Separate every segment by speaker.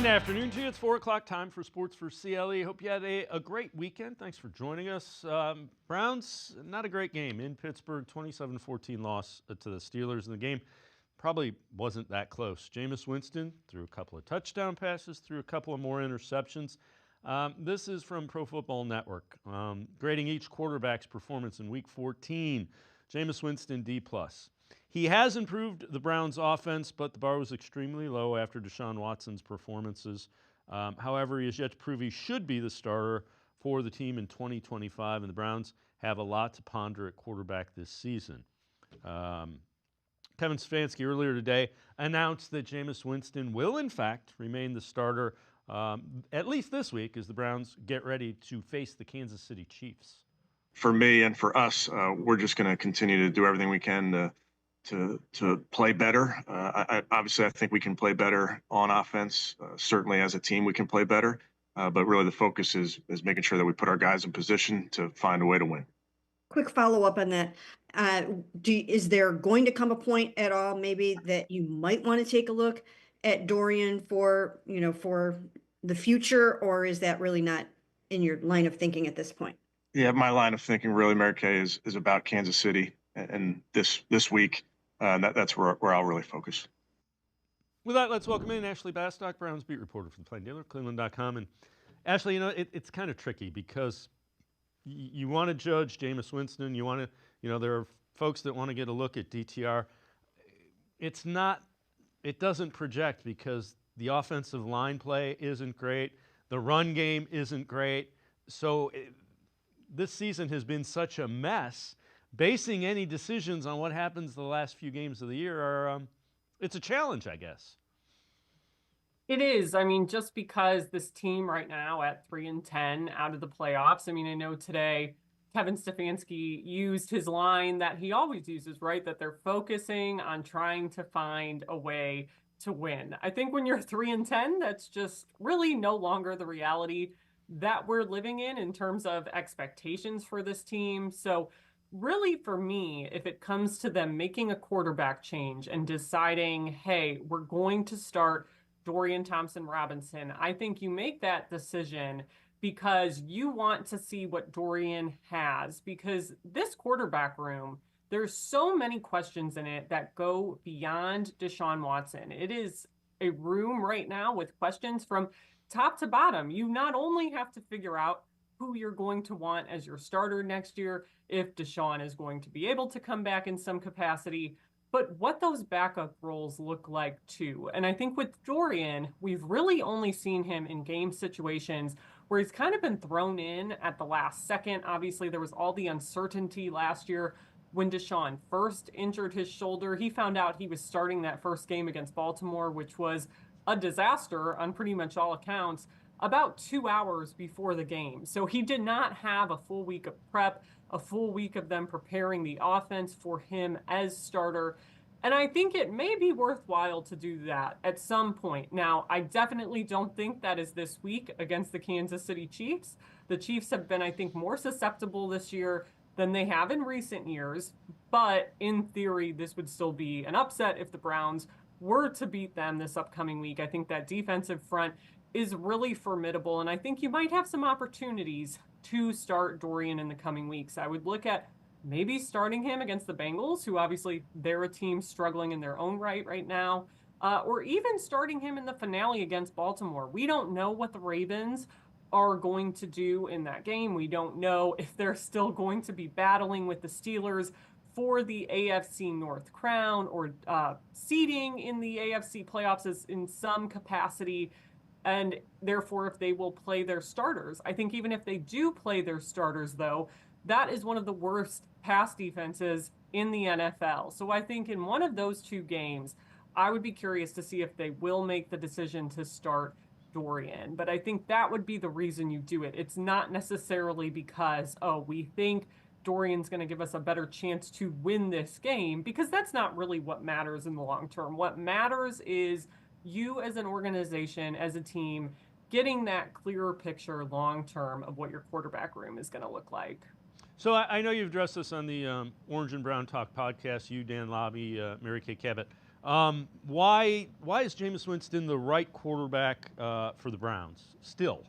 Speaker 1: Monday afternoon to you. It's 4 o'clock time for Sports4CLE. Hope you had a great weekend. Thanks for joining us. Browns, not a great game in Pittsburgh. 27-14 loss to the Steelers in the game. Probably wasn't that close. Jameis Winston threw a couple of touchdown passes, threw a couple of more interceptions. This is from Pro Football Network, grading each quarterback's performance in Week 14. Jameis Winston, D+. He has improved the Browns' offense, but the bar was extremely low after Deshaun Watson's performances. However, he has yet to prove he should be the starter for the team in 2025, and the Browns have a lot to ponder at quarterback this season. Kevin Stefanski earlier today announced that Jameis Winston will, in fact, remain the starter at least this week as the Browns get ready to face the Kansas City Chiefs.
Speaker 2: For me and for us, we're just going to continue to do everything we can to play better. Obviously, I think we can play better on offense. Certainly, as a team, we can play better. But really, the focus is making sure that we put our guys in position to find a way to win.
Speaker 3: Quick follow-up on that. Is there going to come a point at all, maybe, that you might want to take a look at Dorian for the future, or is that really not in your line of thinking at this point?
Speaker 2: Yeah, my line of thinking really, Mary Kay, is about Kansas City and this week. That's where I'll really focus.
Speaker 1: With that, let's welcome in Ashley Bastock, Browns beat reporter for the Plain Dealer, cleveland.com. And Ashley, it's kind of tricky because you want to judge Jameis Winston. You want to, there are folks that want to get a look at DTR. It doesn't project because the offensive line play isn't great. The run game isn't great. So this season has been such a mess. Basing any decisions on what happens the last few games of the year it's a challenge, I guess.
Speaker 4: It is. I mean, just because this team right now at 3-10 out of the playoffs, I know today Kevin Stefanski used his line that he always uses, right? That they're focusing on trying to find a way to win. I think when you're 3-10, that's just really no longer the reality that we're living in terms of expectations for this team. So really, for me, if it comes to them making a quarterback change and deciding, hey, we're going to start Dorian Thompson-Robinson, I think you make that decision because you want to see what Dorian has, because this quarterback room, there's so many questions in it that go beyond Deshaun Watson. It is a room right now with questions from top to bottom. You not only have to figure out who you're going to want as your starter next year, if Deshaun is going to be able to come back in some capacity, but what those backup roles look like too. And I think with Dorian, we've really only seen him in game situations where he's kind of been thrown in at the last second. Obviously, there was all the uncertainty last year when Deshaun first injured his shoulder. He found out he was starting that first game against Baltimore, which was a disaster on pretty much all accounts, about 2 hours before the game. So he did not have a full week of prep, a full week of them preparing the offense for him as starter. And I think it may be worthwhile to do that at some point. Now, I definitely don't think that is this week against the Kansas City Chiefs. The Chiefs have been, I think, more susceptible this year than they have in recent years. But in theory, this would still be an upset if the Browns were to beat them this upcoming week. I think that defensive front is really formidable, and I think you might have some opportunities to start Dorian in the coming weeks. I would look at maybe starting him against the Bengals, who obviously they're a team struggling in their own right now, or even starting him in the finale against Baltimore. We don't know what the Ravens are going to do in that game. We don't know if they're still going to be battling with the Steelers for the AFC North crown or seeding in the AFC playoffs is in some capacity, and therefore if they will play their starters. I think even if they do play their starters, though, that is one of the worst pass defenses in the NFL. So I think in one of those two games, I would be curious to see if they will make the decision to start Dorian. But I think that would be the reason you do it. It's not necessarily because, we think Dorian's going to give us a better chance to win this game, because that's not really what matters in the long term. What matters is you as an organization, as a team, getting that clearer picture long term of what your quarterback room is going to look like.
Speaker 1: So I know you've addressed this on the Orange and Brown Talk podcast, you, Dan Lobby, Mary Kay Cabot. Why is Jameis Winston the right quarterback for the Browns still?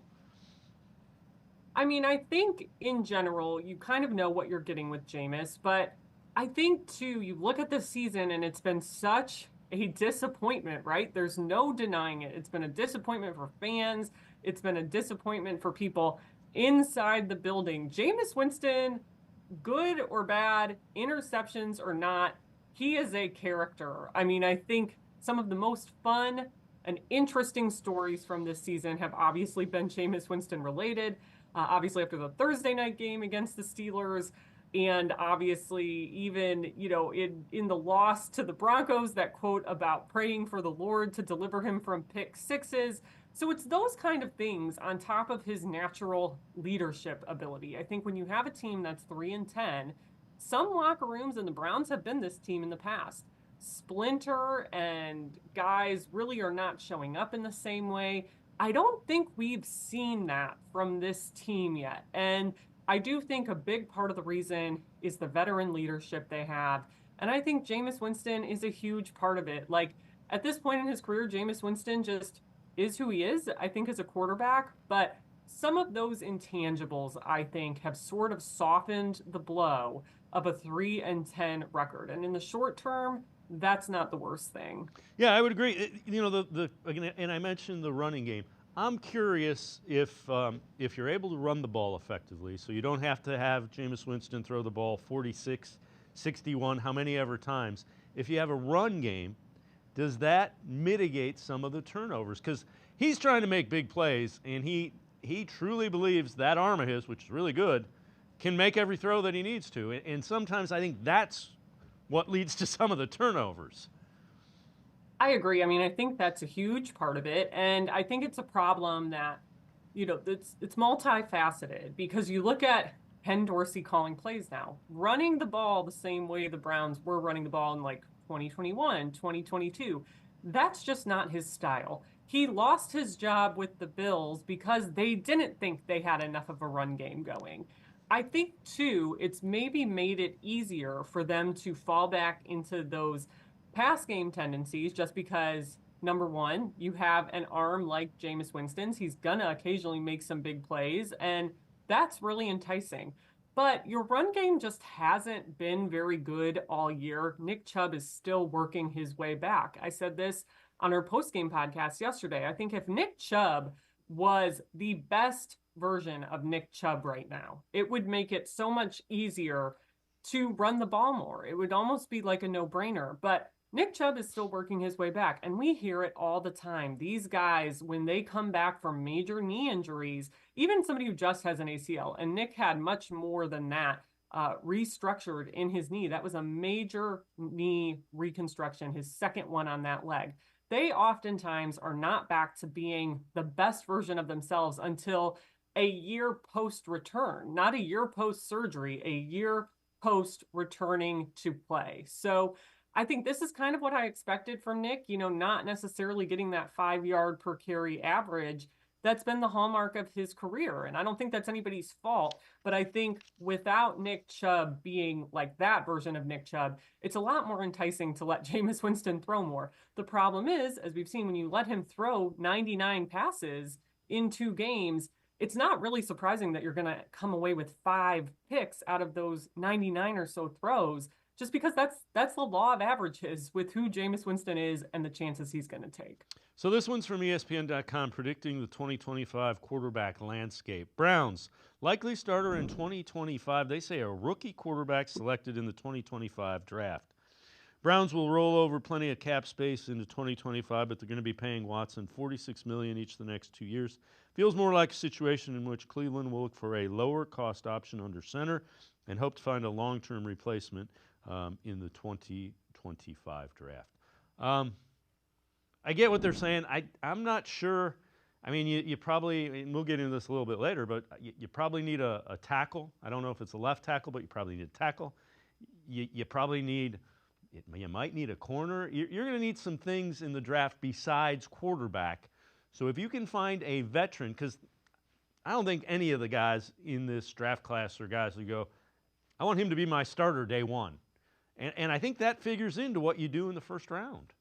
Speaker 4: I mean, I think in general, you kind of know what you're getting with Jameis, but I think too, you look at this season and it's been such a disappointment, right? There's no denying it. It's been a disappointment for fans. It's been a disappointment for people inside the building. Jameis Winston, good or bad, interceptions or not, he is a character. I mean, I think some of the most fun and interesting stories from this season have obviously been Jameis Winston related. Obviously, after the Thursday night game against the Steelers, and obviously even in the loss to the Broncos, that quote about praying for the Lord to deliver him from pick sixes. So it's those kind of things on top of his natural leadership ability. I think when you have a team that's 3-10, some locker rooms, and the Browns have been this team in the past, splinter and guys really are not showing up in the same way. I don't think we've seen that from this team yet. And I do think a big part of the reason is the veteran leadership they have. And I think Jameis Winston is a huge part of it. Like, at this point in his career, Jameis Winston just is who he is, I think, as a quarterback. But some of those intangibles, I think, have sort of softened the blow of a 3-10 record. And in the short term, that's not the worst thing.
Speaker 1: Yeah, I would agree. Again, and I mentioned the running game. I'm curious if you're able to run the ball effectively, so you don't have to have Jameis Winston throw the ball 46, 61, how many ever times. If you have a run game, does that mitigate some of the turnovers? Because he's trying to make big plays, and he truly believes that arm of his, which is really good, can make every throw that he needs to. And sometimes I think that's what leads to some of the turnovers.
Speaker 4: I agree. I mean, I think that's a huge part of it. And I think it's a problem that, it's multifaceted, because you look at Ken Dorsey calling plays now, running the ball the same way the Browns were running the ball in like 2021, 2022. That's just not his style. He lost his job with the Bills because they didn't think they had enough of a run game going. I think, too, it's maybe made it easier for them to fall back into those pass game tendencies just because, number one, you have an arm like Jameis Winston's. He's going to occasionally make some big plays, and that's really enticing. But your run game just hasn't been very good all year. Nick Chubb is still working his way back. I said this on our post-game podcast yesterday. I think if Nick Chubb was the best version of Nick Chubb right now, it would make it so much easier to run the ball more. It would almost be like a no-brainer. But Nick Chubb is still working his way back, and we hear it all the time. These guys, when they come back from major knee injuries, even somebody who just has an ACL, and Nick had much more than that restructured in his knee. That was a major knee reconstruction, his second one on that leg. They oftentimes are not back to being the best version of themselves until a year post-return, not a year post-surgery, a year post-returning to play. So I think this is kind of what I expected from Nick, not necessarily getting that 5-yard per carry average. That's been the hallmark of his career, and I don't think that's anybody's fault. But I think without Nick Chubb being like that version of Nick Chubb, it's a lot more enticing to let Jameis Winston throw more. The problem is, as we've seen, when you let him throw 99 passes in 2 games, it's not really surprising that you're going to come away with 5 picks out of those 99 or so throws, just because that's the law of averages with who Jameis Winston is and the chances he's going to take.
Speaker 1: So this one's from ESPN.com predicting the 2025 quarterback landscape. Browns, likely starter in 2025. They say a rookie quarterback selected in the 2025 draft. Browns will roll over plenty of cap space into 2025, but they're going to be paying Watson $46 million each the next 2 years. Feels more like a situation in which Cleveland will look for a lower cost option under center and hope to find a long-term replacement in the 2025 draft. I get what they're saying. I'm not sure. I mean, you probably, and we'll get into this a little bit later, but you probably need a tackle. I don't know if it's a left tackle, but you probably need a tackle. You probably need, you might need a corner. You're going to need some things in the draft besides quarterback. So if you can find a veteran, because I don't think any of the guys in this draft class are guys who go, I want him to be my starter day one. And I think that figures into what you do in the first round.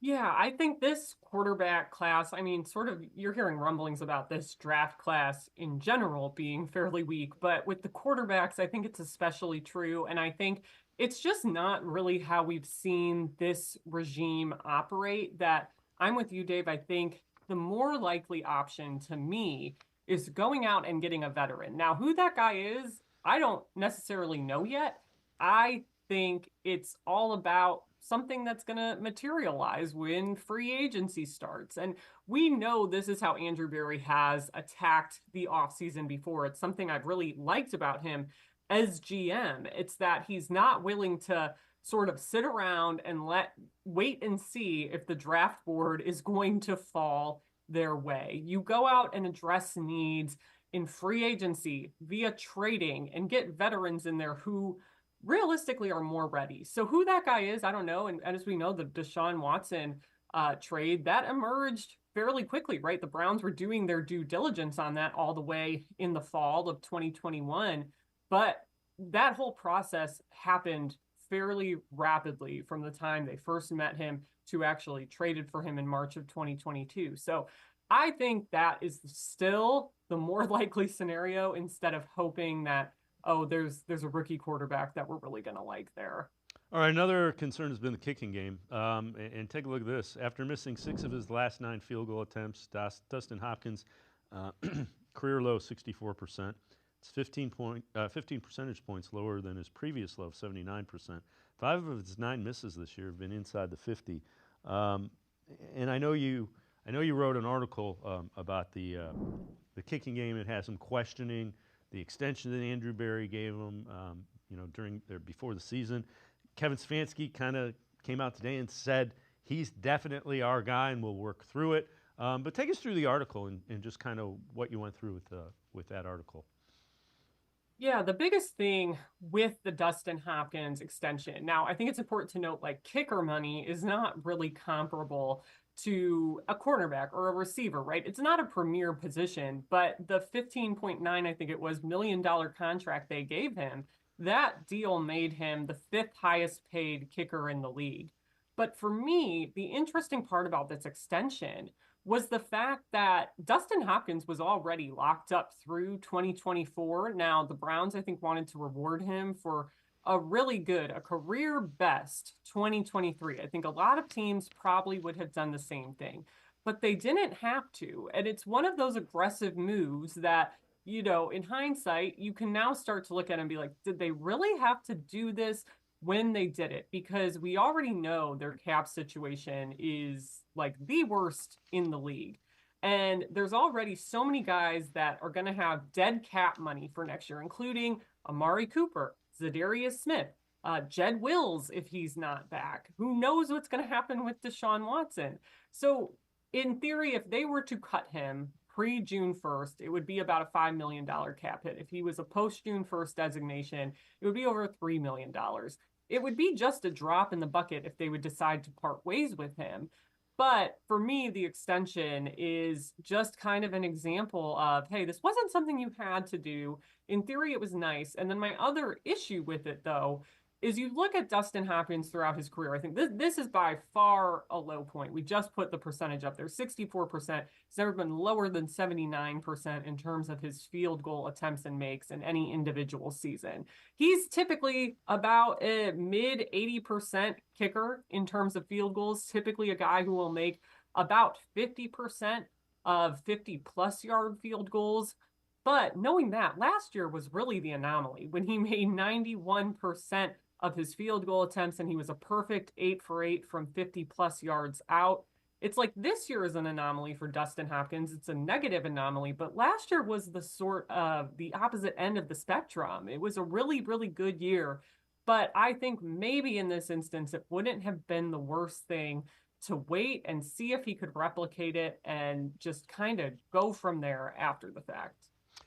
Speaker 4: Yeah, I think this quarterback class, I mean, sort of, you're hearing rumblings about this draft class in general being fairly weak, but with the quarterbacks, I think it's especially true. And I think it's just not really how we've seen this regime operate. That I'm with you, Dave. I think the more likely option to me is going out and getting a veteran. Now, who that guy is, I don't necessarily know yet. I think it's all about something that's going to materialize when free agency starts. And we know this is how Andrew Berry has attacked the offseason before. It's something I've really liked about him as GM. It's that he's not willing to sort of sit around and wait and see if the draft board is going to fall their way. You go out and address needs in free agency via trading and get veterans in there who realistically are more ready. So who that guy is, I don't know. And as we know, the Deshaun Watson trade, that emerged fairly quickly, right? The Browns were doing their due diligence on that all the way in the fall of 2021. But that whole process happened fairly rapidly from the time they first met him to actually traded for him in March of 2022. So I think that is still the more likely scenario instead of hoping that, oh, there's a rookie quarterback that we're really going to like there.
Speaker 1: All right, another concern has been the kicking game. And take a look at this. After missing 6 of his last 9 field goal attempts, Dustin Hopkins, career low 64%. It's 15 percentage points lower than his previous low of 79%. 5 of his 9 misses this year have been inside the 50. And I know you wrote an article about the kicking game. It has some questioning the extension that Andrew Berry gave him, before the season. Kevin Stefanski kind of came out today and said he's definitely our guy and we'll work through it. But take us through the article and just kind of what you went through with that article.
Speaker 4: Yeah, the biggest thing with the Dustin Hopkins extension. Now, I think it's important to note, like, kicker money is not really comparable to a cornerback or a receiver, right? It's not a premier position, but the 15.9, I think it was, $1 million contract they gave him, that deal made him the 5th highest paid kicker in the league. But for me, the interesting part about this extension was the fact that Dustin Hopkins was already locked up through 2024. Now, the Browns, I think, wanted to reward him for a career best 2023. I think a lot of teams probably would have done the same thing, but they didn't have to. And it's one of those aggressive moves that, in hindsight, you can now start to look at and be like, did they really have to do this when they did it? Because we already know their cap situation is like the worst in the league. And there's already so many guys that are going to have dead cap money for next year, including Amari Cooper, Zadarius Smith, Jed Wills, if he's not back. Who knows what's going to happen with Deshaun Watson? So in theory, if they were to cut him pre-June 1st, it would be about a $5 million cap hit. If he was a post-June 1st designation, it would be over $3 million. It would be just a drop in the bucket if they would decide to part ways with him. But for me, the extension is just kind of an example of, hey, this wasn't something you had to do. In theory, it was nice. And then my other issue with it, though, is you look at Dustin Hopkins throughout his career. I think this is by far a low point. We just put the percentage up there, 64%. He's never been lower than 79% in terms of his field goal attempts and makes in any individual season. He's typically about a mid 80% kicker in terms of field goals, typically a guy who will make about 50% of 50-plus yard field goals. But knowing that, last year was really the anomaly when he made 91% of his field goal attempts, and he was a perfect 8 for 8 from 50-plus yards out. It's like this year is an anomaly for Dustin Hopkins. It's a negative anomaly, but last year was the sort of the opposite end of the spectrum. It was a really, really good year, but I think maybe in this instance, it wouldn't have been the worst thing to wait and see if he could replicate it and just kind of go from there after the fact.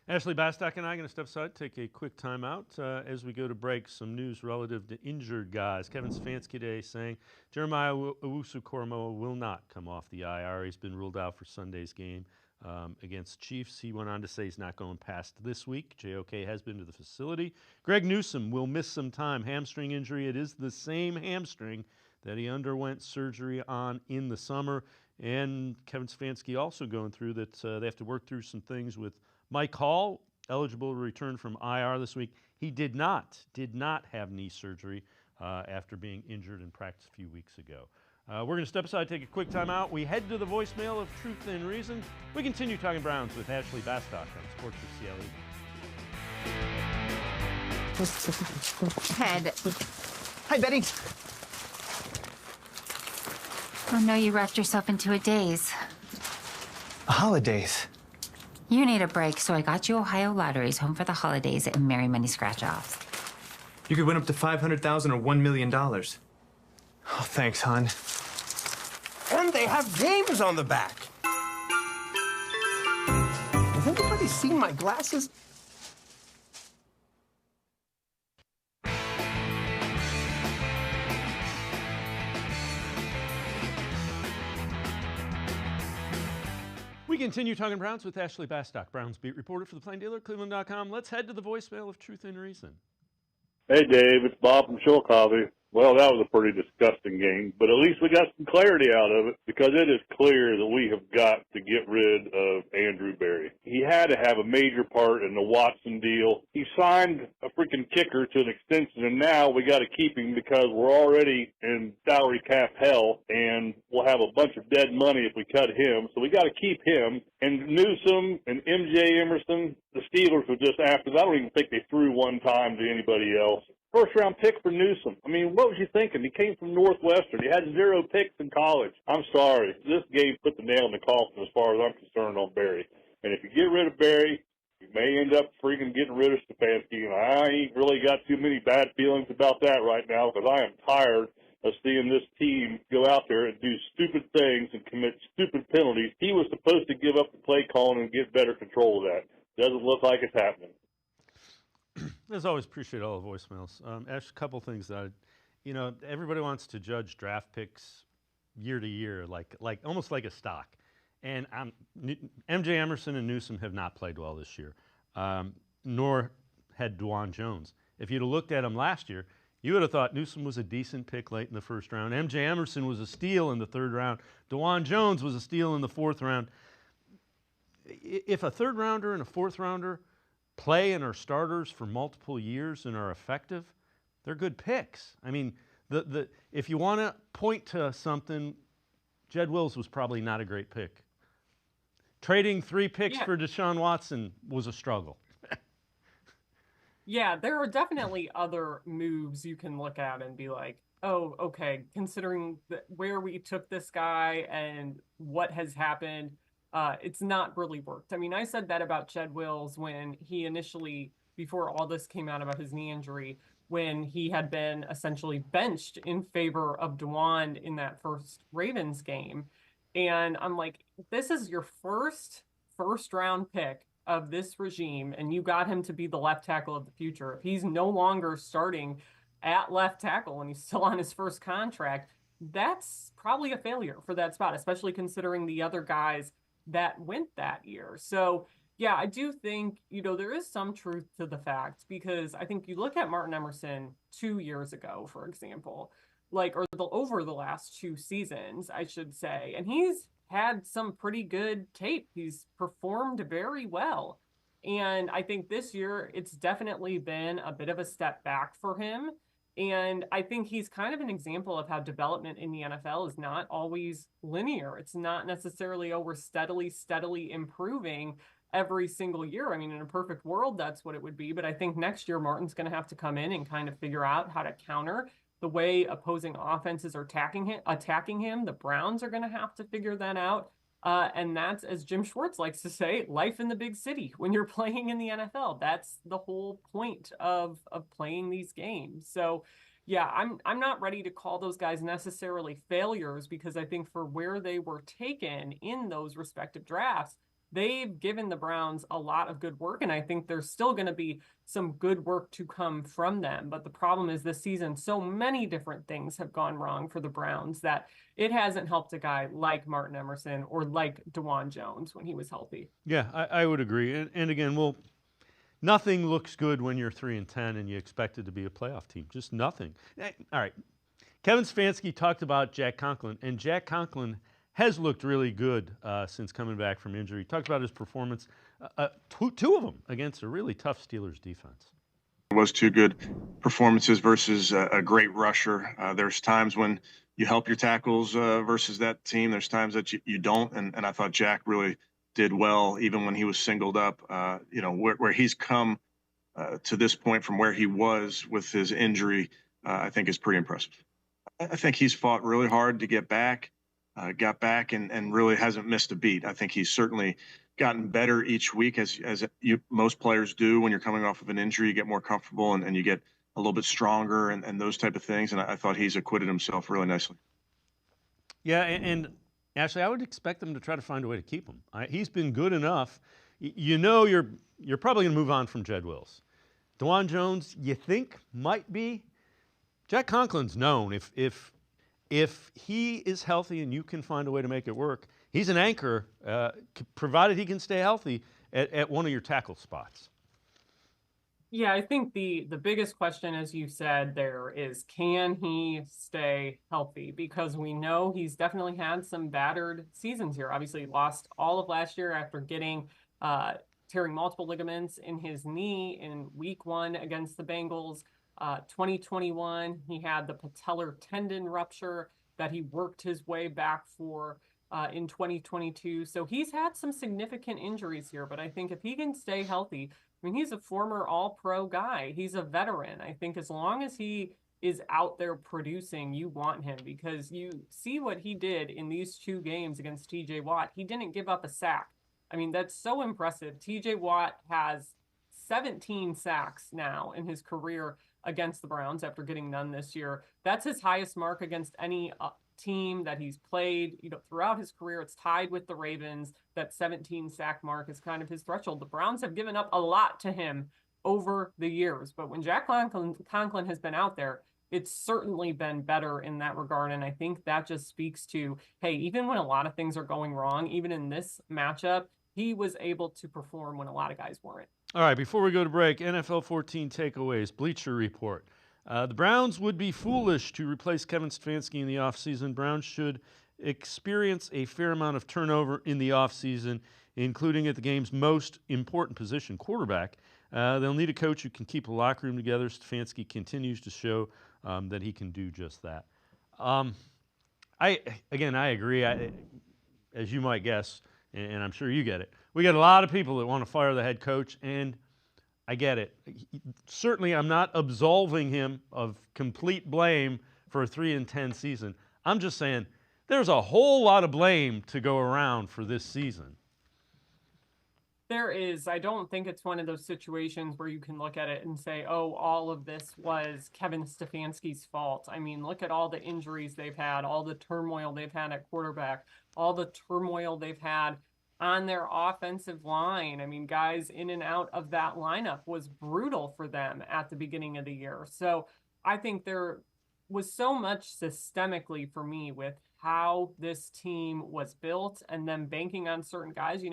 Speaker 1: Ashley Bastock and I are going to step aside, take a quick timeout as we go to break. Some news relative to injured guys. Kevin Stefanski today saying Jeremiah Owusu-Koramoah will not come off the IR. He's been ruled out for Sunday's game against Chiefs. He went on to say he's not going past this week. JOK has been to the facility. Greg Newsome will miss some time. Hamstring injury. It is the same hamstring that he underwent surgery on in the summer. And Kevin Stefanski also going through that they have to work through some things with Mike Hall, eligible to return from IR this week. He did not have knee surgery after being injured in practice a few weeks ago. We're going to step aside, take a quick time out. We head to the voicemail of Truth and Reason. We continue talking Browns with Ashley Bastock on Sports4CLE.
Speaker 5: Ted.
Speaker 6: Hi, Betty.
Speaker 5: Oh no, you wrapped yourself into a daze.
Speaker 6: Holidays.
Speaker 5: You need a break, so I got you Ohio Lotteries Home for the Holidays and Merry Money Scratch-Offs.
Speaker 6: You could win up to $500,000 or $1 million. Oh, thanks, hon.
Speaker 7: And they have games on the back. Has anybody seen my glasses?
Speaker 1: We continue talking Browns with Ashley Bastock, Browns beat reporter for the Plain Dealer, cleveland.com. Let's head to the voicemail of Truth and Reason.
Speaker 8: Hey, Dave, it's Bob from Chillicothe. Well, that was a pretty disgusting game, but at least we got some clarity out of it because it is clear that we have got to get rid of Andrew Berry. He had to have a major part in the Watson deal. He signed a freaking kicker to an extension, and now we got to keep him because we're already in salary cap hell, and we'll have a bunch of dead money if we cut him. So we got to keep him. And Newsome and MJ Emerson, the Steelers were just after. I don't even think they threw one time to anybody else. First-round pick for Newsome. I mean, what was you thinking? He came from Northwestern. He had 0 picks in college. I'm sorry. This game put the nail in the coffin as far as I'm concerned on Berry. And if you get rid of Berry, you may end up freaking getting rid of Stefanski. And I ain't really got too many bad feelings about that right now because I am tired of seeing this team go out there and do stupid things and commit stupid penalties. He was supposed to give up the play calling and get better control of that. Doesn't look like it's happening.
Speaker 1: As always, appreciate all the voicemails. Ash, a couple things that everybody wants to judge draft picks year to year, like almost like a stock. And MJ Emerson and Newsome have not played well this year, nor had DeJuan Jones. If you'd have looked at him last year, you would have thought Newsome was a decent pick late in the first round. MJ Emerson was a steal in the third round. DeJuan Jones was a steal in the fourth round. If a third rounder and a fourth rounder play and are starters for multiple years and are effective, they're good picks. I mean, if you want to point to something, Jed Wills was probably not a great pick. Trading 3 picks for Deshaun Watson was a struggle.
Speaker 4: Yeah, there are definitely other moves you can look at and be like, oh, okay, considering where we took this guy and what has happened, it's not really worked. I mean, I said that about Jed Wills when he initially, before all this came out about his knee injury, when he had been essentially benched in favor of DeJuan in that first Ravens game. And I'm like, this is your first round pick of this regime, and you got him to be the left tackle of the future. If he's no longer starting at left tackle and he's still on his first contract, that's probably a failure for that spot, especially considering the other guys that went that year. So yeah, I do think, there is some truth to the fact, because I think you look at Martin Emerson 2 years ago, for example, over the last 2 seasons, I should say, and he's had some pretty good tape. He's performed very well. And I think this year it's definitely been a bit of a step back for him. And I think he's kind of an example of how development in the NFL is not always linear. It's not necessarily, we're steadily improving every single year. I mean, in a perfect world, that's what it would be. But I think next year, Martin's going to have to come in and kind of figure out how to counter the way opposing offenses are attacking him. The Browns are going to have to figure that out. And that's, as Jim Schwartz likes to say, life in the big city when you're playing in the NFL. That's the whole point of playing these games. So, yeah, I'm not ready to call those guys necessarily failures, because I think for where they were taken in those respective drafts, they've given the Browns a lot of good work, and I think there's still going to be some good work to come from them. But the problem is this season, so many different things have gone wrong for the Browns that it hasn't helped a guy like Martin Emerson or like DeJuan Jones when he was healthy.
Speaker 1: Yeah, I would agree. And again, nothing looks good when you're 3-10 and you expect it to be a playoff team. Just nothing. All right. Kevin Stefanski talked about Jack Conklin, and Jack Conklin has looked really good since coming back from injury. He talked about his performance, two of them against a really tough Steelers defense.
Speaker 2: It was two good performances versus a great rusher. There's times when you help your tackles versus that team. There's times that you don't, and I thought Jack really did well, even when he was singled up. Where he's come to this point from where he was with his injury, I think is pretty impressive. I think he's fought really hard to get back, got back, and really hasn't missed a beat. I think he's certainly gotten better each week, as most players do when you're coming off of an injury. You get more comfortable and you get a little bit stronger and those type of things. And I thought he's acquitted himself really nicely.
Speaker 1: Yeah, and Ashley, I would expect them to try to find a way to keep him. He's been good enough. You're probably going to move on from Jed Wills. DeJuan Jones, you think might be. Jack Conklin's known if he is healthy and you can find a way to make it work, he's an anchor, provided he can stay healthy at one of your tackle spots.
Speaker 4: Yeah, I think the biggest question, as you said there, is can he stay healthy? Because we know he's definitely had some battered seasons here. Obviously, he lost all of last year after getting tearing multiple ligaments in his knee in week 1 against the Bengals. 2021, he had the patellar tendon rupture that he worked his way back for in 2022. So he's had some significant injuries here, but I think if he can stay healthy, I mean, he's a former all-pro guy. He's a veteran. I think as long as he is out there producing, you want him, because you see what he did in these 2 games against TJ Watt. He didn't give up a sack. I mean, that's so impressive. TJ Watt has 17 sacks now in his career against the Browns after getting none this year. That's his highest mark against any team that he's played, throughout his career. It's tied with the Ravens. That 17 sack mark is kind of his threshold. The Browns have given up a lot to him over the years, but when Jack Conklin has been out there, it's certainly been better in that regard. And I think that just speaks to, hey, even when a lot of things are going wrong, even in this matchup, he was able to perform when a lot of guys weren't.
Speaker 1: All right, before we go to break, NFL 14 takeaways, Bleacher Report. The Browns would be foolish to replace Kevin Stefanski in the offseason. Browns should experience a fair amount of turnover in the offseason, including at the game's most important position, quarterback. They'll need a coach who can keep the locker room together. Stefanski continues to show that he can do just that. I agree. As you might guess, and I'm sure you get it, we got a lot of people that want to fire the head coach, and I get it. Certainly, I'm not absolving him of complete blame for a 3-10 season. I'm just saying there's a whole lot of blame to go around for this season.
Speaker 4: There is. I don't think it's one of those situations where you can look at it and say, oh, all of this was Kevin Stefanski's fault. I mean, look at all the injuries they've had, all the turmoil they've had at quarterback, all the turmoil they've had on their offensive line. I mean, guys in and out of that lineup was brutal for them at the beginning of the year. So I think there was so much systemically for me with how this team was built, and then banking on certain guys,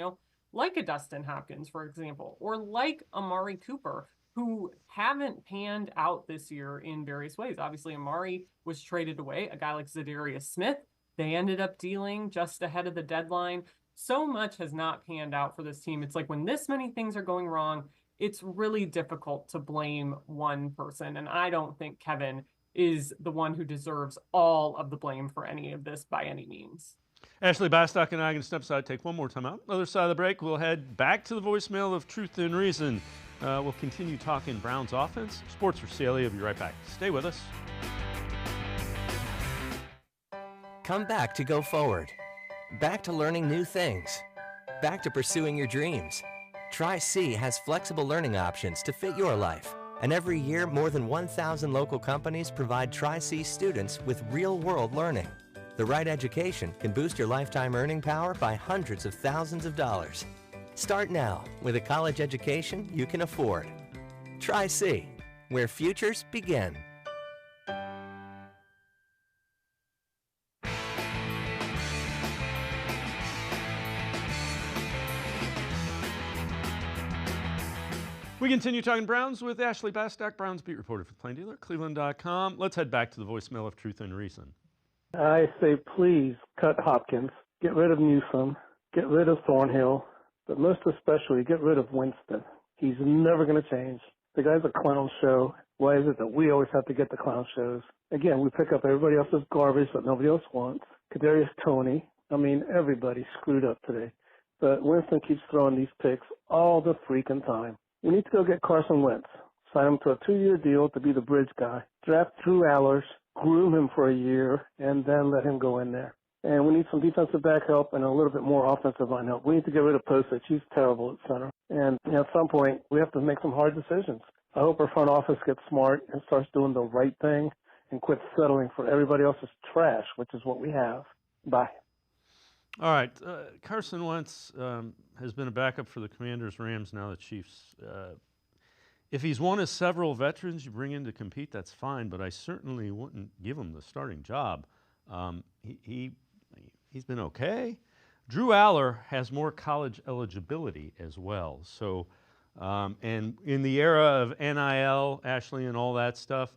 Speaker 4: like a Dustin Hopkins, for example, or like Amari Cooper, who haven't panned out this year in various ways. Obviously, Amari was traded away. A guy like Zadarius Smith, they ended up dealing just ahead of the deadline. So much has not panned out for this team. It's like when this many things are going wrong, it's really difficult to blame one person. And I don't think Kevin is the one who deserves all of the blame for any of this by any means.
Speaker 1: Ashley Bastock and I are going to step aside, take one more time out. Other side of the break, we'll head back to the voicemail of Truth and Reason. We'll continue talking Browns offense. Sports4CLE will be right back. Stay with us.
Speaker 9: Come back to go forward. Back to learning new things. Back to pursuing your dreams. Tri-C has flexible learning options to fit your life. And every year, more than 1,000 local companies provide Tri-C students with real-world learning. The right education can boost your lifetime earning power by hundreds of thousands of dollars. Start now with a college education you can afford. Tri-C, where futures begin.
Speaker 1: We continue talking Browns with Ashley Bastock, Browns beat reporter for Plain Dealer, cleveland.com. Let's head back to the voicemail of Truth and Reason.
Speaker 10: I say please cut Hopkins, get rid of Newsom, get rid of Thornhill, but most especially get rid of Winston. He's never going to change. The guy's a clown show. Why is it that we always have to get the clown shows? Again, we pick up everybody else's garbage that nobody else wants. Kadarius Toney. I mean, everybody screwed up today. But Winston keeps throwing these picks all the freaking time. We need to go get Carson Wentz. Sign him to a 2-year deal to be the bridge guy. Draft Drew Allers, groom him for a year, and then let him go in there. And we need some defensive back help and a little bit more offensive line help. We need to get rid of Postage. He's terrible at center. And at some point, we have to make some hard decisions. I hope our front office gets smart and starts doing the right thing and quit settling for everybody else's trash, which is what we have. Bye.
Speaker 1: All right. Carson Wentz has been a backup for the Commanders, Rams, now the Chiefs. If he's one of several veterans you bring in to compete, that's fine, but I certainly wouldn't give him the starting job. He's been okay. Drew Aller has more college eligibility as well. So, and in the era of NIL, Ashley, and all that stuff,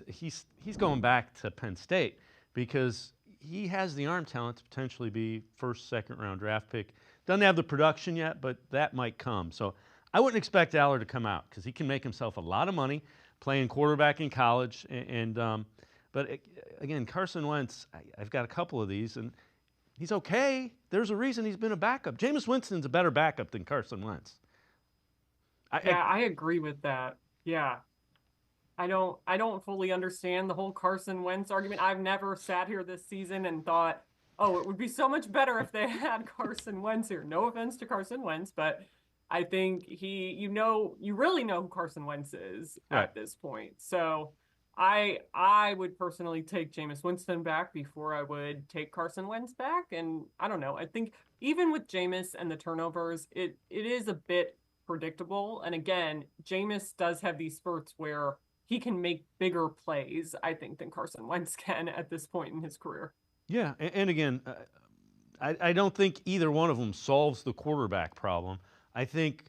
Speaker 1: he's going back to Penn State because he has the arm talent to potentially be first, second round draft pick. Doesn't have the production yet, but that might come. So I wouldn't expect Aller to come out because he can make himself a lot of money playing quarterback in college. But again, Carson Wentz, I've got a couple of these, and he's okay. There's a reason he's been a backup. Jameis Winston's a better backup than Carson Wentz.
Speaker 4: I agree with that. Yeah. I don't fully understand the whole Carson Wentz argument. I've never sat here this season and thought, oh, it would be so much better if they had Carson Wentz here. No offense to Carson Wentz, but I think you really know who Carson Wentz is at this point. So I would personally take Jameis Winston back before I would take Carson Wentz back. And I don't know. I think even with Jameis and the turnovers, it is a bit predictable. And again, Jameis does have these spurts where he can make bigger plays, I think, than Carson Wentz can at this point in his career.
Speaker 1: Yeah, and again, I don't think either one of them solves the quarterback problem. I think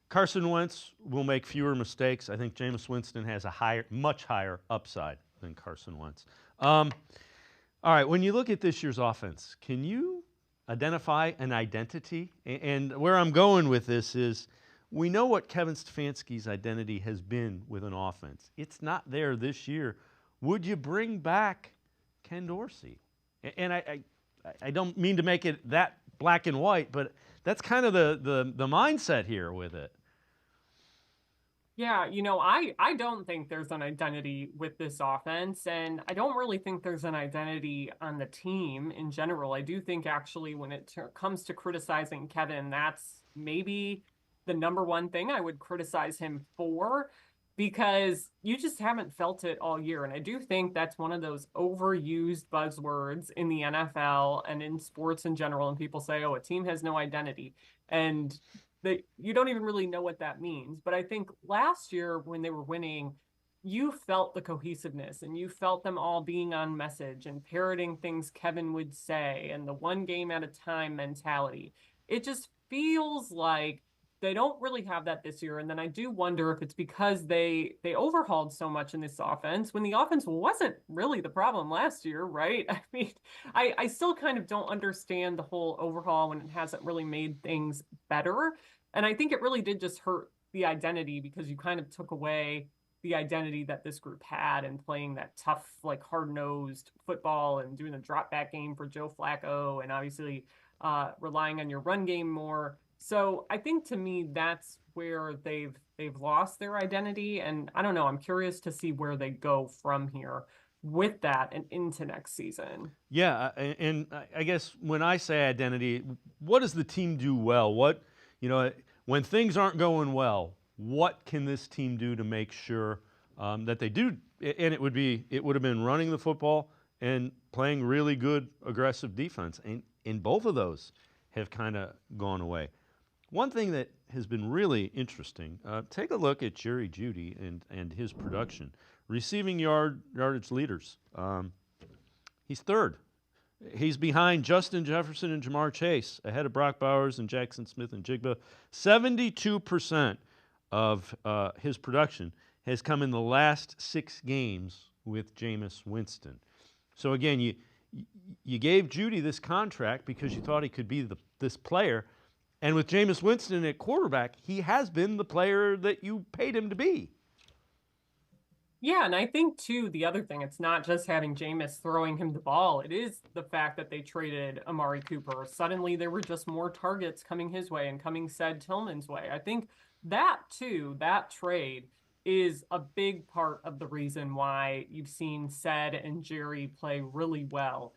Speaker 1: Carson Wentz will make fewer mistakes. I think Jameis Winston has a much higher upside than Carson Wentz. All right, when you look at this year's offense, can you identify an identity? And where I'm going with this is, we know what Kevin Stefanski's identity has been with an offense. It's not there this year. Would you bring back Ken Dorsey? And I don't mean to make it that black and white, but that's kind of the mindset here with it.
Speaker 4: Yeah, I don't think there's an identity with this offense, and I don't really think there's an identity on the team in general. I do think actually when it comes to criticizing Kevin, that's maybe the number one thing I would criticize him for, because you just haven't felt it all year. And I do think that's one of those overused buzzwords in the NFL and in sports in general. And people say, oh, a team has no identity. And you don't even really know what that means. But I think last year when they were winning, you felt the cohesiveness and you felt them all being on message and parroting things Kevin would say and the one game at a time mentality. It just feels like they don't really have that this year. And then I do wonder if it's because they overhauled so much in this offense when the offense wasn't really the problem last year, right? I mean, I still kind of don't understand the whole overhaul when it hasn't really made things better. And I think it really did just hurt the identity because you kind of took away the identity that this group had and playing that tough, like hard-nosed football and doing the drop back game for Joe Flacco and obviously relying on your run game more. So I think to me, that's where they've lost their identity. And I don't know, I'm curious to see where they go from here with that and into next season.
Speaker 1: Yeah, and I guess when I say identity, what does the team do well? What, when things aren't going well, what can this team do to make sure that they do? And it would have been running the football and playing really good aggressive defense. And both of those have kind of gone away. One thing that has been really interesting, take a look at Jerry Jeudy and his production. Receiving yardage leaders. He's third He's behind Justin Jefferson and Jamar Chase, ahead of Brock Bowers and Jackson Smith and Jigba. 72% of his production has come in the last 6 games with Jameis Winston. So again, you gave Judy this contract because you thought he could be this player. And with Jameis Winston at quarterback, he has been the player that you paid him to be.
Speaker 4: Yeah, and I think, too, the other thing, it's not just having Jameis throwing him the ball. It is the fact that they traded Amari Cooper. Suddenly, there were just more targets coming his way and coming said Tillman's way. I think that, too, that trade is a big part of the reason why you've seen Said and Jerry play really well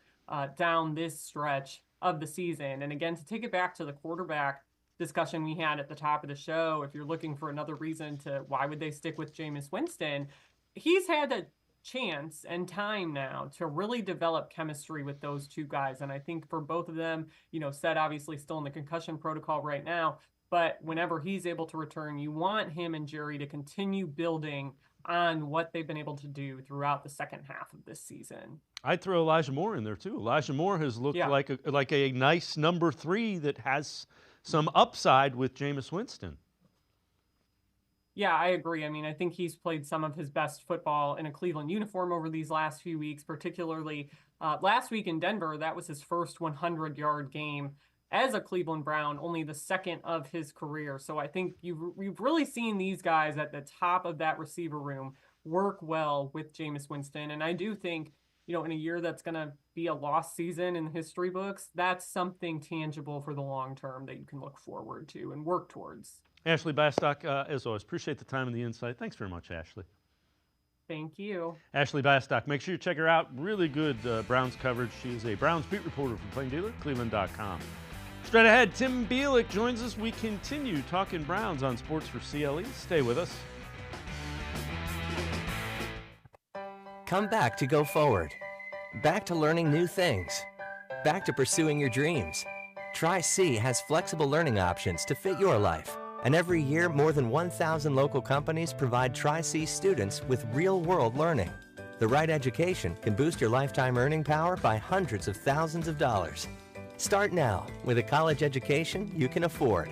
Speaker 4: down this stretch of the season. And again, to take it back to the quarterback discussion we had at the top of the show, if you're looking for another reason to why would they stick with Jameis Winston, he's had a chance and time now to really develop chemistry with those two guys. And I think for both of them, Said obviously still in the concussion protocol right now, but whenever he's able to return, you want him and Jerry to continue building on what they've been able to do throughout the second half of this season.
Speaker 1: I'd throw Elijah Moore in there too. Elijah Moore has looked like a nice number 3 that has some upside with Jameis Winston.
Speaker 4: Yeah, I agree. I mean, I think he's played some of his best football in a Cleveland uniform over these last few weeks, particularly last week in Denver. That was his first 100-yard game as a Cleveland Brown, only the second of his career. So I think you've really seen these guys at the top of that receiver room work well with Jameis Winston. And I do think, in a year that's going to be a lost season in the history books, that's something tangible for the long term that you can look forward to and work towards.
Speaker 1: Ashley Bastock, as always, appreciate the time and the insight. Thanks very much, Ashley.
Speaker 4: Thank you.
Speaker 1: Ashley Bastock. Make sure you check her out. Really good Browns coverage. She is a Browns beat reporter from Plain Dealer, cleveland.com. Straight ahead, Tim Bielik joins us. We continue talking Browns on Sports4CLE. Stay with us.
Speaker 9: Come back to go forward. Back to learning new things. Back to pursuing your dreams. Tri-C has flexible learning options to fit your life. And every year, more than 1,000 local companies provide Tri-C students with real-world learning. The right education can boost your lifetime earning power by hundreds of thousands of dollars. Start now with a college education you can afford.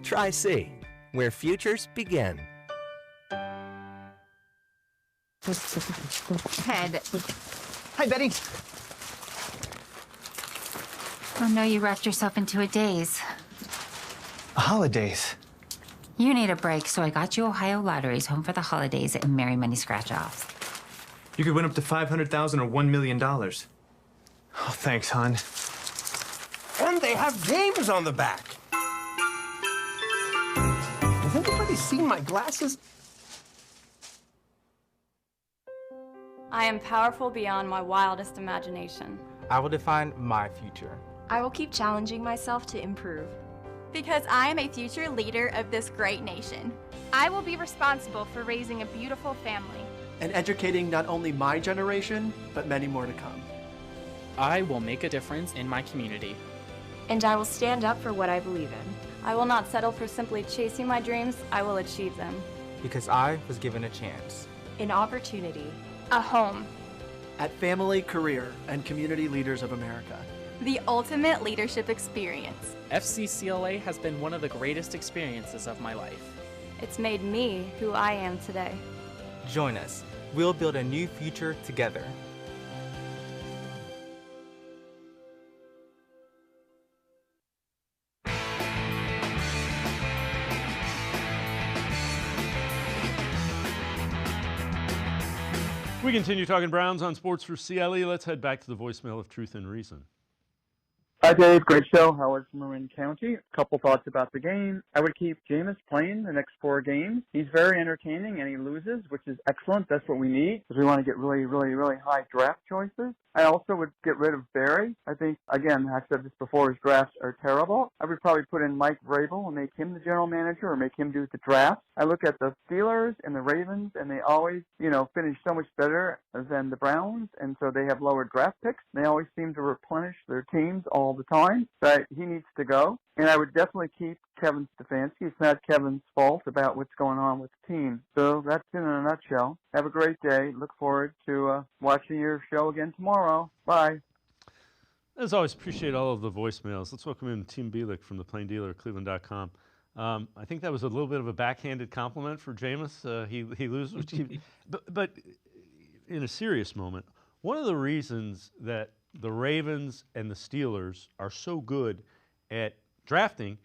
Speaker 9: Tri-C, where futures begin.
Speaker 5: Ted.
Speaker 11: Hi, Betty.
Speaker 5: Oh no, you wrapped yourself into a daze.
Speaker 11: Holidays.
Speaker 5: You need a break, so I got you Ohio Lotteries Home for the Holidays and Merry Money Scratch-Offs.
Speaker 6: You could win up to $500,000 or $1 million. Oh, thanks, hon.
Speaker 7: And they have games on the back. Has anybody seen my glasses?
Speaker 12: I am powerful beyond my wildest imagination.
Speaker 13: I will define my future.
Speaker 14: I will keep challenging myself to improve.
Speaker 15: Because I am a future leader of this great nation.
Speaker 14: I will be responsible for raising a beautiful family.
Speaker 16: And educating not only my generation, but many more to come.
Speaker 13: I will make a difference in my community.
Speaker 14: And I will stand up for what I believe in.
Speaker 12: I will not settle for simply chasing my dreams, I will achieve them.
Speaker 13: Because I was given a chance.
Speaker 14: An opportunity.
Speaker 15: A home.
Speaker 16: At Family, Career, and Community Leaders of America.
Speaker 15: The ultimate leadership experience.
Speaker 13: FCCLA has been one of the greatest experiences of my life.
Speaker 12: It's made me who I am today.
Speaker 13: Join us. We'll build a new future together.
Speaker 1: We continue talking Browns on Sports4CLE. Let's head back to the voicemail of Truth and Reason.
Speaker 17: Hi, Dave. Great show. Howard from Marin County. A couple thoughts about the game. I would keep Jameis playing the next 4 games. He's very entertaining, and he loses, which is excellent. That's what we need, because we want to get really, really, really high draft choices. I also would get rid of Barry. I think, again, I've said this before, his drafts are terrible. I would probably put in Mike Vrabel and make him the general manager or make him do the draft. I look at the Steelers and the Ravens, and they always, finish so much better than the Browns, and so they have lower draft picks. They always seem to replenish their teams all the time, but he needs to go. And I would definitely keep Kevin Stefanski. It's not Kevin's fault about what's going on with the team. So that's in a nutshell. Have a great day. Look forward to watching your show again tomorrow. Bye.
Speaker 1: As always, appreciate all of the voicemails. Let's welcome in Tim Bielik from the Plain Dealer at cleveland.com. I think that was a little bit of a backhanded compliment for Jameis. He loses, but in a serious moment, one of the reasons that the Ravens and the Steelers are so good at drafting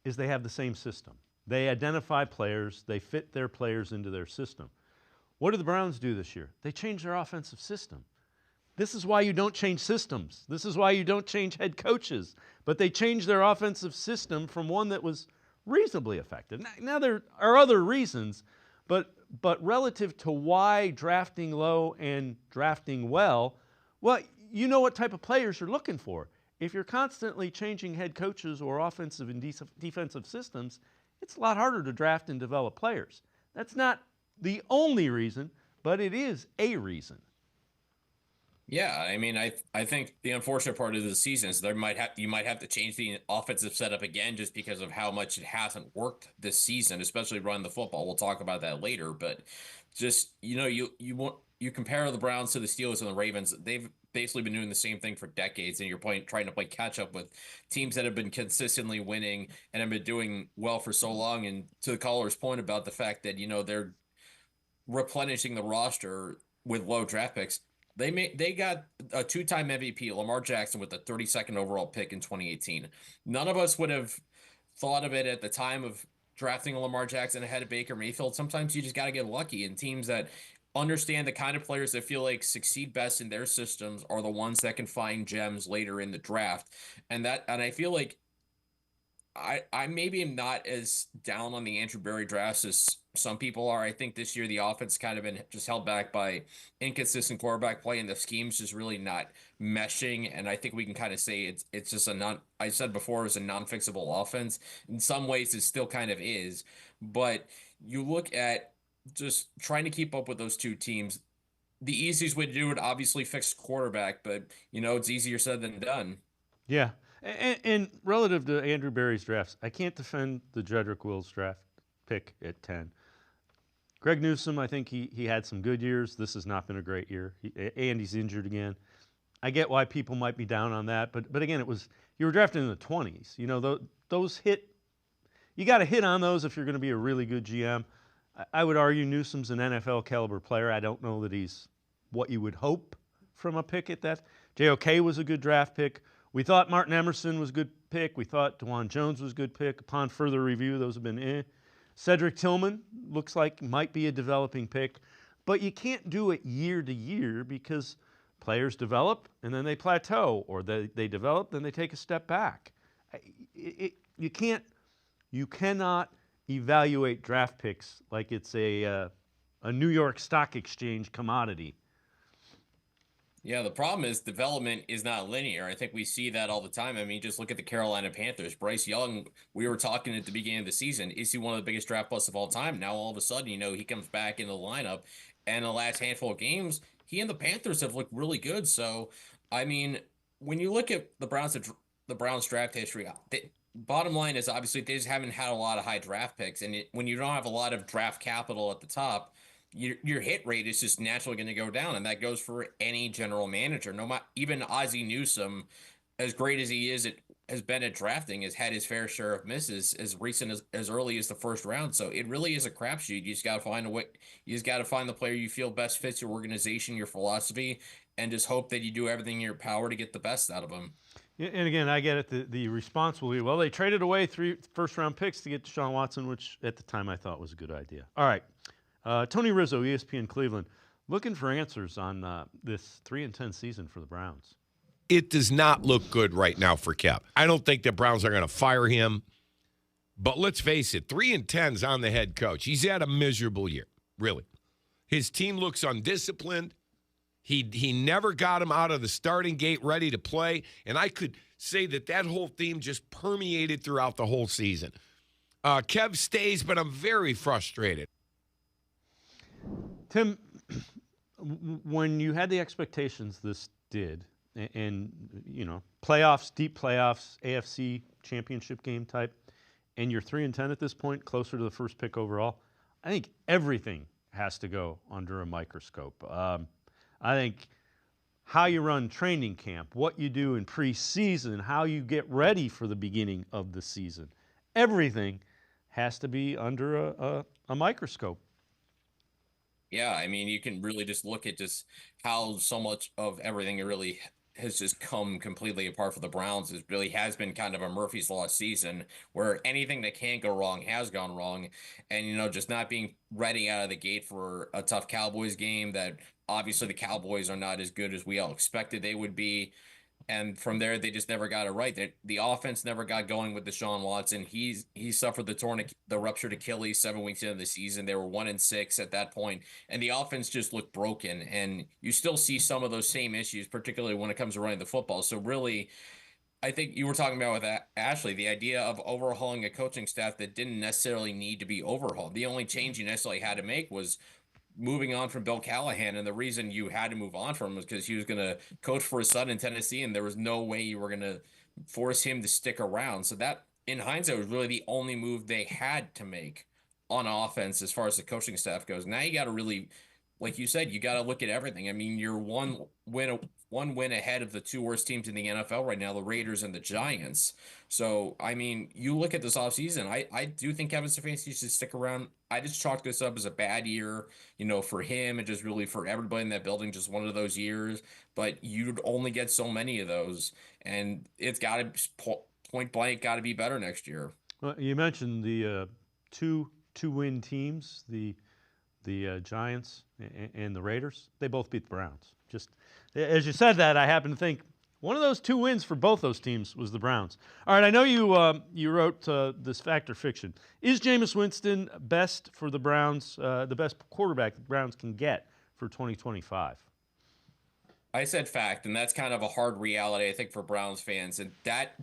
Speaker 1: is they have the same system. They identify players, they fit their players into their system. What did the Browns do this year? They changed their offensive system. This is why you don't change systems. This is why you don't change head coaches. But they changed their offensive system from one that was reasonably effective. Now there are other reasons, but relative to why drafting low and drafting well, you know what type of players you're looking for. If you're constantly changing head coaches or offensive and defensive systems, it's a lot harder to draft and develop players. That's not the only reason, but it is a reason.
Speaker 11: Yeah, I mean, I think the unfortunate part of the season is you might have to change the offensive setup again just because of how much it hasn't worked this season, especially running the football. We'll talk about that later, but just you compare the Browns to the Steelers and the Ravens. They've basically been doing the same thing for decades, and you're trying to play catch up with teams that have been consistently winning and have been doing well for so long. And to the caller's point about the fact that they're replenishing the roster with low draft picks. They got a two-time MVP, Lamar Jackson, with the 32nd overall pick in 2018. None of us would have thought of it at the time of drafting Lamar Jackson ahead of Baker Mayfield. Sometimes you just got to get lucky, and teams that understand the kind of players that feel like succeed best in their systems are the ones that can find gems later in the draft. And I feel like I maybe am not as down on the Andrew Berry drafts as some people are. I think this year the offense kind of been just held back by inconsistent quarterback play, and the scheme's just really not meshing. And I think we can kind of say it's just I said before, it was a non-fixable offense. In some ways, it still kind of is. But you look at just trying to keep up with those two teams. The easiest way to do it, obviously, fix quarterback, but it's easier said than done.
Speaker 1: Yeah. And relative to Andrew Berry's drafts, I can't defend the Jedrick Wills draft pick at 10. Greg Newsome, I think he had some good years. This has not been a great year. And he's injured again. I get why people might be down on that, but again, you were drafted in the 20s. Those hit. You got to hit on those if you're going to be a really good GM. I would argue Newsome's an NFL caliber player. I don't know that he's what you would hope from a pick at that. JOK was a good draft pick. We thought Martin Emerson was a good pick. We thought DeJuan Jones was a good pick. Upon further review, those have been Cedric Tillman looks like might be a developing pick. But you can't do it year to year because players develop and then they plateau, or they develop, then they take a step back. You cannot evaluate draft picks like it's a New York Stock Exchange commodity.
Speaker 11: Yeah, the problem is development is not linear. I think we see that all the time. I mean, just look at the Carolina Panthers. Bryce Young, we were talking at the beginning of the season, is he one of the biggest draft busts of all time? Now, all of a sudden, he comes back in the lineup, and the last handful of games, he and the Panthers have looked really good. So, I mean, when you look at the Browns draft history, bottom line is obviously they just haven't had a lot of high draft picks. And when you don't have a lot of draft capital at the top, your hit rate is just naturally going to go down, and that goes for any general manager. Even Ozzie Newsome, as great as he has been at drafting, has had his fair share of misses as recent as early as the first round. So it really is a crapshoot. You just got to find a way. You just got to find the player you feel best fits your organization, your philosophy, and just hope that you do everything in your power to get the best out of them.
Speaker 1: And again, I get it. The response will be, well, they traded away 3 first-round picks to get Deshaun Watson, which at the time I thought was a good idea. All right. Tony Rizzo, ESPN Cleveland, looking for answers on this 3-10 season for the Browns.
Speaker 18: It does not look good right now for Kev. I don't think the Browns are going to fire him. But let's face it, 3-10's on the head coach. He's had a miserable year, really. His team looks undisciplined. He never got him out of the starting gate ready to play. And I could say that whole theme just permeated throughout the whole season. Kev stays, but I'm very frustrated.
Speaker 1: Tim, when you had the expectations this did, and playoffs, deep playoffs, AFC championship game type, and you're 3-10 at this point, closer to the first pick overall, I think everything has to go under a microscope. I think how you run training camp, what you do in preseason, how you get ready for the beginning of the season. Everything has to be under a microscope.
Speaker 11: Yeah, I mean, you can really just look at just how so much of everything really has just come completely apart for the Browns. It really has been kind of a Murphy's Law season where anything that can go wrong has gone wrong. And, just not being ready out of the gate for a tough Cowboys game that obviously the Cowboys are not as good as we all expected they would be. And from there, they just never got it right. The offense never got going with Deshaun Watson. He suffered the ruptured Achilles 7 weeks into the season. They were 1-6 at that point, and the offense just looked broken. And you still see some of those same issues, particularly when it comes to running the football. So really, I think you were talking about with Ashley, the idea of overhauling a coaching staff that didn't necessarily need to be overhauled. The only change you necessarily had to make was moving on from Bill Callahan, and the reason you had to move on from him was because he was going to coach for his son in Tennessee, and there was no way you were going to force him to stick around. So that, in hindsight, was really the only move they had to make on offense as far as the coaching staff goes. Now you got to really, like you said, you got to look at everything. I mean, you're one win ahead of the two worst teams in the NFL right now, the Raiders and the Giants. So, I mean, you look at this offseason, I do think Kevin Stefanski should stick around. I just chalk this up as a bad year, for him and just really for everybody in that building, just one of those years. But you'd only get so many of those, and it's got to, point blank, got to be better next year.
Speaker 1: Well, you mentioned the two-win teams, the Giants and the Raiders. They both beat the Browns. Just as you said that, I happen to think one of those 2 wins for both those teams was the Browns. All right, I know you wrote this fact or fiction. Is Jameis Winston best for the Browns, the best quarterback the Browns can get for 2025?
Speaker 11: I said fact, and that's kind of a hard reality, I think, for Browns fans. And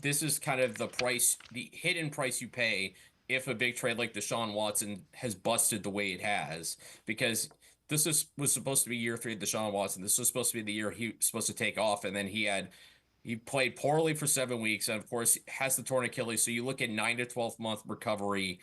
Speaker 11: this is kind of the price, the hidden price you pay if a big trade like Deshaun Watson has busted the way it has, because this was supposed to be year 3 of Deshaun Watson. This was supposed to be the year he was supposed to take off, and then he played poorly for 7 weeks, and of course has the torn Achilles. So you look at 9 to 12 month recovery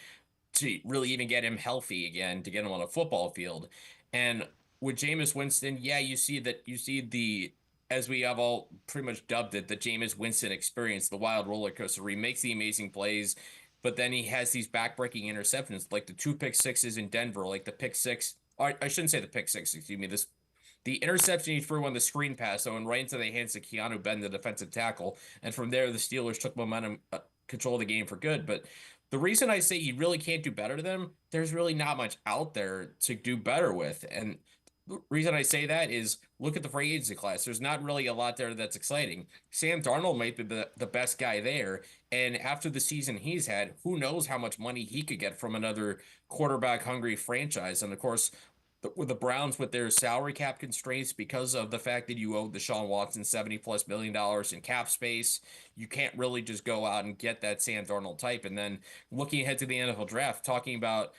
Speaker 11: to really even get him healthy again, to get him on a football field. And with Jameis Winston, yeah, you see the, as we have all pretty much dubbed it, the Jameis Winston experience, the wild roller coaster where he makes the amazing plays, but then he has these back-breaking interceptions, like the 2 pick sixes in Denver, like the pick six. Or I shouldn't say the pick six, excuse me. The interception he threw on the screen pass, so right into the hands of Keanu Ben, the defensive tackle, and from there the Steelers took momentum, control of the game for good. But the reason I say you really can't do better than them, there's really not much out there to do better with, and the reason I say that is look at the free agency class. There's not really a lot there that's exciting. Sam Darnold might be the best guy there. And after the season he's had, who knows how much money he could get from another quarterback-hungry franchise. And, of course, with the Browns with their salary cap constraints because of the fact that you owe Deshaun Watson $70+ million in cap space, you can't really just go out and get that Sam Darnold type. And then looking ahead to the NFL draft, talking about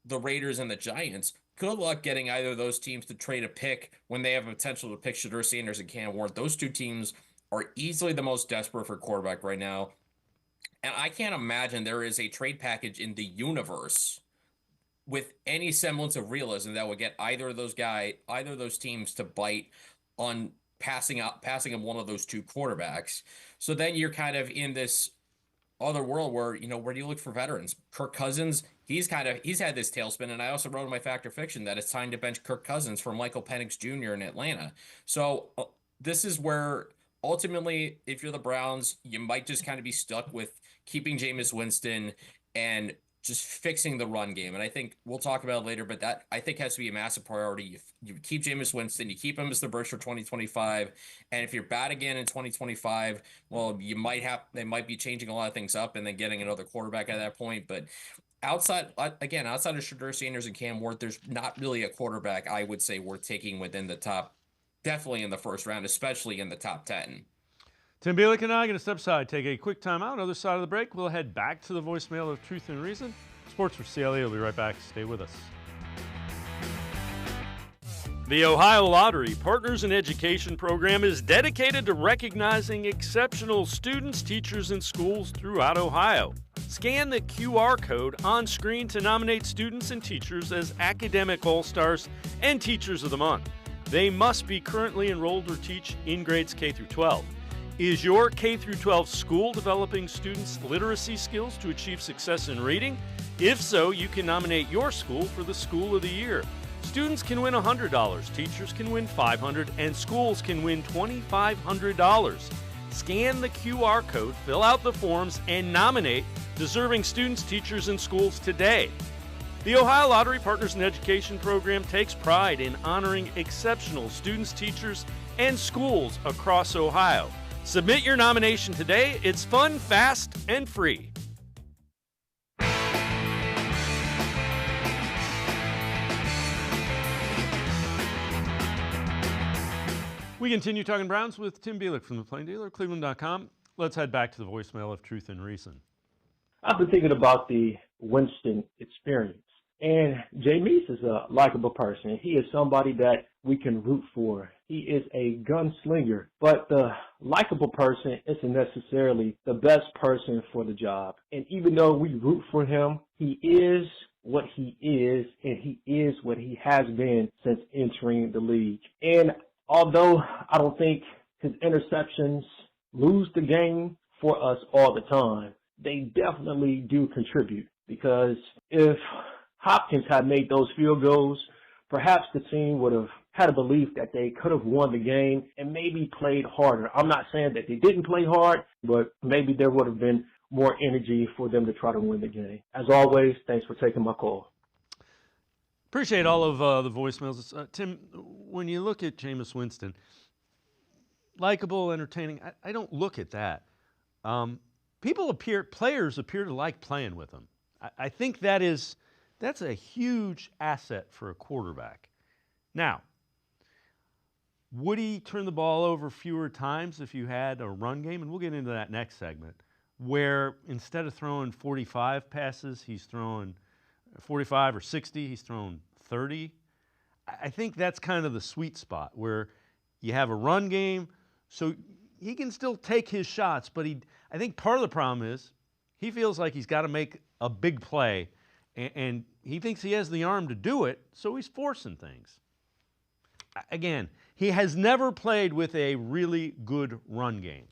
Speaker 11: the Raiders and the Giants, good luck getting either of those teams to trade a pick when they have a potential to pick Shedeur Sanders and Cam Ward. Those two teams are easily the most desperate for quarterback right now. And I can't imagine there is a trade package in the universe with any semblance of realism that would get either of those teams to bite on passing on one of those two quarterbacks. So then you're kind of in this other world where, where do you look for veterans? Kirk Cousins, he's had this tailspin, and I also wrote in my fact or fiction that it's time to bench Kirk Cousins for Michael Penix Jr. in Atlanta. So this is where ultimately, if you're the Browns, you might just kind of be stuck with keeping Jameis Winston and just fixing the run game. And I think we'll talk about it later, but that I think has to be a massive priority. You keep Jameis Winston, you keep him as the Birch for 2025. And if you're bad again in 2025, well, they might be changing a lot of things up and then getting another quarterback at that point. But outside of Shedeur Sanders and Cam Ward, there's not really a quarterback I would say worth taking within the top, definitely in the first round, especially in the top 10.
Speaker 1: Tim Bielik and I are going to step aside, take a quick time out. Other side of the break, we'll head back to the voicemail of Truth and Reason. Sports4CLE will be right back. Stay with us. The Ohio Lottery Partners in Education program is dedicated to recognizing exceptional students, teachers, and schools throughout Ohio. Scan the QR code on screen to nominate students and teachers as Academic All-Stars and Teachers of the Month. They must be currently enrolled or teach in grades K through 12. Is your K through 12 school developing students' literacy skills to achieve success in reading? If so, you can nominate your school for the School of the Year. Students can win $100, teachers can win $500, and schools can win $2,500. Scan the QR code, fill out the forms, and nominate deserving students, teachers, and schools today. The Ohio Lottery Partners in Education program takes pride in honoring exceptional students, teachers, and schools across Ohio. Submit your nomination today. It's fun, fast, and free. We continue talking Browns with Tim Bielik from the Plain Dealer, cleveland.com. Let's head back to the voicemail of Truth and Reason.
Speaker 19: I've been thinking about the Winston experience. And Jameis is a likable person. He is somebody that we can root for. He is a gunslinger. But the likable person isn't necessarily the best person for the job. And even though we root for him, he is what he is, and he is what he has been since entering the league. And although I don't think his interceptions lose the game for us all the time, they definitely do contribute. Because if Hopkins had made those field goals, perhaps the team would have had a belief that they could have won the game and maybe played harder. I'm not saying that they didn't play hard, but maybe there would have been more energy for them to try to win the game. As always, thanks for taking my call.
Speaker 1: Appreciate all of the voicemails. Tim, when you look at Jameis Winston, likable, entertaining, I don't look at that. Players appear to like playing with him. I think that's a huge asset for a quarterback. Now, would he turn the ball over fewer times if you had a run game? And we'll get into that next segment, where instead of throwing 45 passes, he's throwing 45 or 60, he's thrown 30. I think that's kind of the sweet spot where you have a run game, so he can still take his shots, but I think part of the problem is he feels like he's got to make a big play, and he thinks he has the arm to do it, so he's forcing things. Again, he has never played with a really good run game.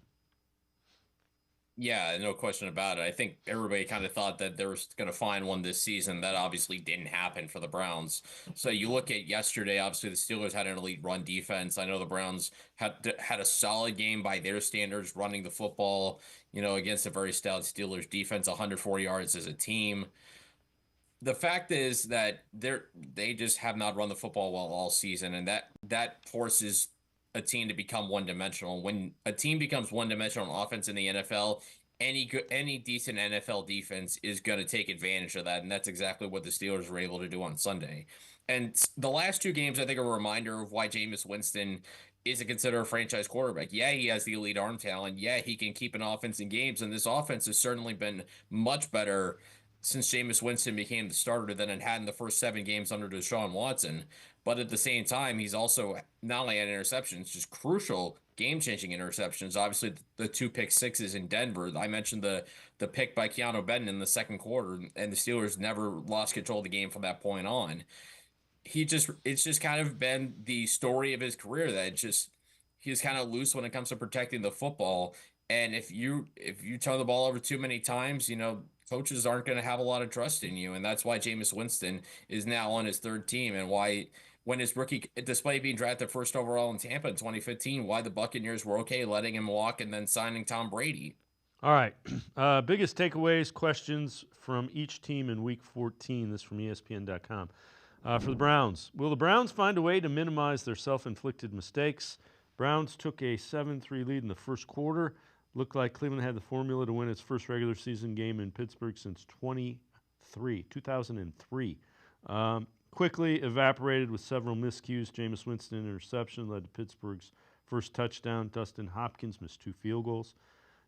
Speaker 11: Yeah, no question about it. I think everybody kind of thought that they were going to find one this season. That obviously didn't happen for the Browns. So you look at yesterday, obviously the Steelers had an elite run defense. I know the Browns had a solid game by their standards, running the football, against a very stout Steelers defense, 104 yards as a team. The fact is that they just have not run the football well all season, and that forces a team to become one-dimensional. When a team becomes one-dimensional on offense in the NFL, any decent NFL defense is going to take advantage of that, and that's exactly what the Steelers were able to do on Sunday. And the last two games, I think, are a reminder of why Jameis Winston isn't considered a franchise quarterback. Yeah, he has the elite arm talent. Yeah, he can keep an offense in games, and this offense has certainly been much better since Jameis Winston became the starter than it had in the first 7 games under Deshaun Watson. But at the same time, he's also not only had interceptions, just crucial game-changing interceptions. Obviously, the 2 pick sixes in Denver. I mentioned the pick by Keanu Benton in the second quarter, and the Steelers never lost control of the game from that point on. It's just kind of been the story of his career that he's kind of loose when it comes to protecting the football. And if you turn the ball over too many times, coaches aren't going to have a lot of trust in you. And that's why Jameis Winston is now on his 3rd team, and why when his rookie, despite being drafted 1st overall in Tampa in 2015, why the Buccaneers were okay letting him walk and then signing Tom Brady.
Speaker 1: All right. Biggest takeaways, questions from each team in Week 14. This from ESPN.com. For the Browns, will the Browns find a way to minimize their self-inflicted mistakes? Browns took a 7-3 lead in the first quarter. Looked like Cleveland had the formula to win its first regular season game in Pittsburgh since 2003. Quickly evaporated with several miscues. Jameis Winston interception led to Pittsburgh's first touchdown. Dustin Hopkins missed 2 field goals.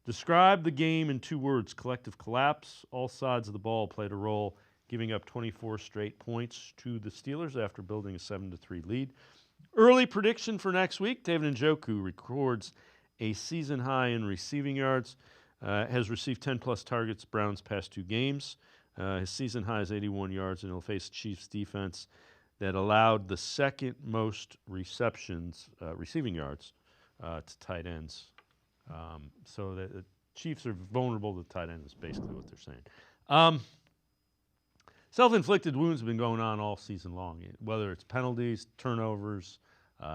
Speaker 1: Describe the game in 2 words: collective collapse. All sides of the ball played a role, giving up 24 straight points to the Steelers after building a 7-3 lead. Early prediction for next week: David Njoku records a season high in receiving yards, has received 10-plus targets Browns' past 2 games. His season high is 81 yards, and he'll face Chiefs defense that allowed the second most receptions, receiving yards, to tight ends. So the Chiefs are vulnerable to tight end is basically what they're saying. Self-inflicted wounds have been going on all season long, whether it's penalties, turnovers,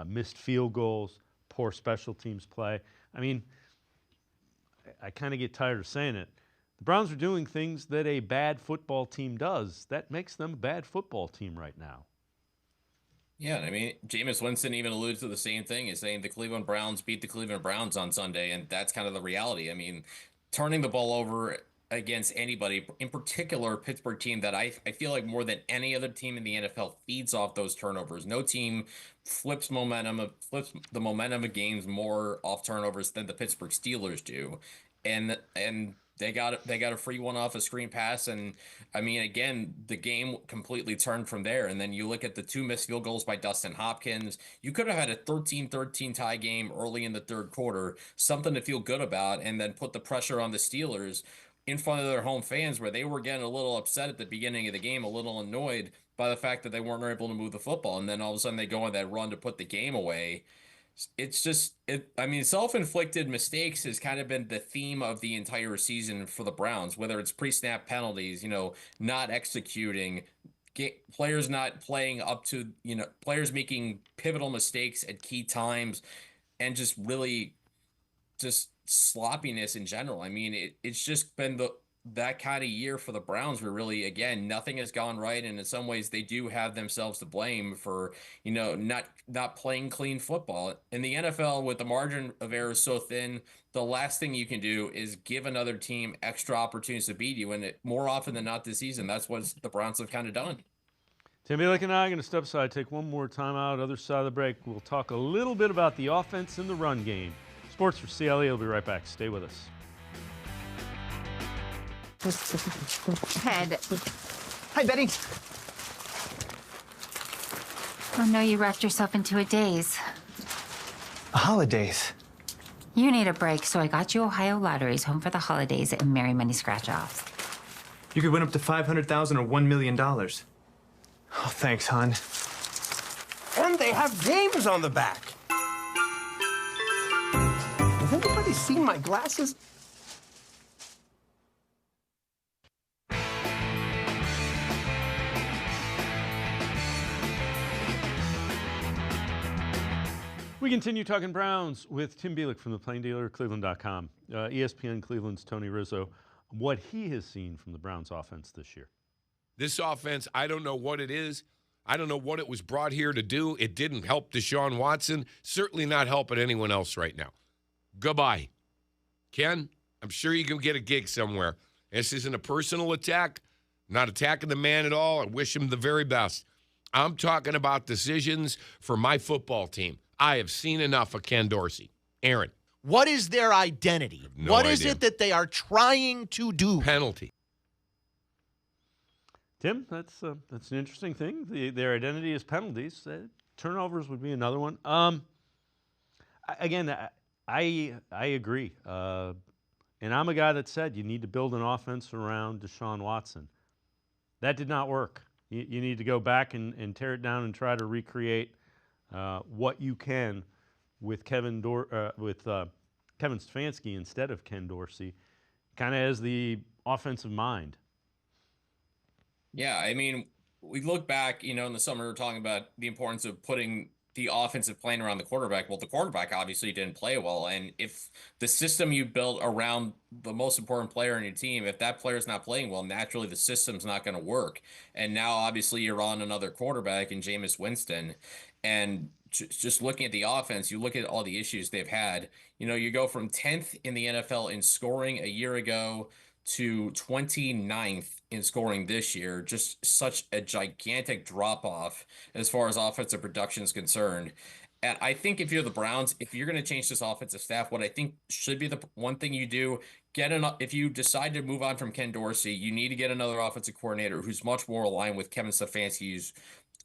Speaker 1: missed field goals, poor special teams play. I mean, I kind of get tired of saying it. The Browns are doing things that a bad football team does. That makes them a bad football team right now.
Speaker 11: Yeah, I mean, Jameis Winston even alludes to the same thing. He's saying the Cleveland Browns beat the Cleveland Browns on Sunday, and that's kind of the reality. I mean, turning the ball over against anybody, in particular a Pittsburgh team that I feel like more than any other team in the NFL feeds off those turnovers. No team flips the momentum of games more off turnovers than the Pittsburgh Steelers do. And they got a free one off a screen pass, and I mean, again, the game completely turned from there. And then you look at the 2 missed field goals by Dustin Hopkins. You could have had a 13-13 tie game early in the third quarter, something to feel good about, and then put the pressure on the Steelers in front of their home fans, where they were getting a little upset at the beginning of the game, a little annoyed by the fact that they weren't able to move the football. And then all of a sudden they go on that run to put the game away. It's just, I mean, self-inflicted mistakes has kind of been the theme of the entire season for the Browns, whether it's pre-snap penalties, not executing, players not playing up to, players making pivotal mistakes at key times, and just really just sloppiness in general. I mean, it's just been that kind of year for the Browns where really, again, nothing has gone right. And in some ways they do have themselves to blame for, not playing clean football. In the NFL, with the margin of error so thin, the last thing you can do is give another team extra opportunities to beat you. And more often than not this season, that's what the Browns have kind of done.
Speaker 1: Tim Bielik and I are going to step aside, take one more time out. Other side of the break, we'll talk a little bit about the offense and the run game. Sports for CLE. We'll be right back. Stay with us.
Speaker 5: Ted.
Speaker 16: Hi, Betty.
Speaker 5: Oh no, you wrapped yourself into a daze.
Speaker 6: Holidays.
Speaker 5: You need a break, so I got you Ohio Lotteries home for the holidays and Merry Money Scratch-Offs.
Speaker 6: You could win up to $500,000 or $1 million. Oh, thanks, hon.
Speaker 7: And they have games on the back. Has anybody seen my glasses?
Speaker 1: We continue talking Browns with Tim Bielik from the Plain Dealer, cleveland.com. ESPN Cleveland's Tony Rizzo, what he has seen from the Browns offense this year.
Speaker 18: This offense, I don't know what it is. I don't know what it was brought here to do. It didn't help Deshaun Watson. Certainly not helping anyone else right now. Goodbye. Ken, I'm sure you can get a gig somewhere. This isn't a personal attack. I'm not attacking the man at all. I wish him the very best. I'm talking about decisions for my football team. I have seen enough of Ken Dorsey. Aaron.
Speaker 20: What is their identity? What is it that they are trying to do?
Speaker 18: Penalty.
Speaker 1: Tim, that's an interesting thing. Their identity is penalties. Turnovers would be another one. Again, I agree. And I'm a guy that said you need to build an offense around Deshaun Watson. That did not work. You need to go back and tear it down and try to recreate what you can with Kevin Stefanski instead of Ken Dorsey, kind of as the offensive mind.
Speaker 11: Yeah, I mean, we look back, in the summer, we were talking about the importance of putting the offensive plan around the quarterback. Well, the quarterback obviously didn't play well. And if the system you built around the most important player on your team, if that player's not playing well, naturally the system's not going to work. And now obviously you're on another quarterback in Jameis Winston. And just looking at the offense, you look at all the issues they've had. You go from 10th in the NFL in scoring a year ago to 29th in scoring this year. Just such a gigantic drop-off as far as offensive production is concerned. And I think if you're the Browns, if you're going to change this offensive staff, what I think should be the one thing you do, if you decide to move on from Ken Dorsey, you need to get another offensive coordinator who's much more aligned with Kevin Stefanski, who's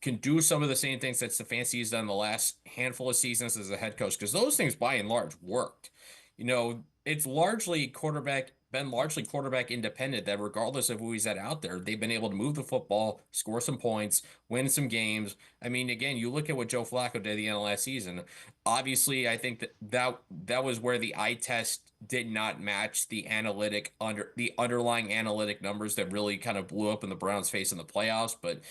Speaker 11: can do some of the same things that Stefanski has done the last handful of seasons as a head coach, because those things by and large worked. It's largely quarterback been largely quarterback independent, that regardless of who he's at out there, they've been able to move the football, score some points, win some games. I mean, again, you look at what Joe Flacco did at the end of last season. Obviously, I think that was where the eye test did not match the underlying analytic numbers that really kind of blew up in the Browns' face in the playoffs. But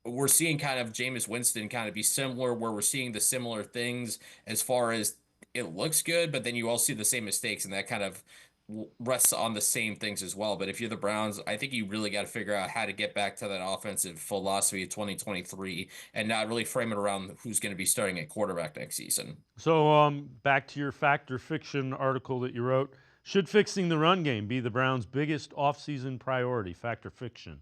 Speaker 11: we're seeing kind of Jameis Winston kind of be similar, where we're seeing the similar things as far as it looks good, but then you all see the same mistakes, and that kind of rests on the same things as well. But if you're the Browns, I think you really got to figure out how to get back to that offensive philosophy of 2023 and not really frame it around who's going to be starting at quarterback next season.
Speaker 1: So back to your Fact or Fiction article that you wrote. Should fixing the run game be the Browns' biggest offseason priority? Fact or fiction?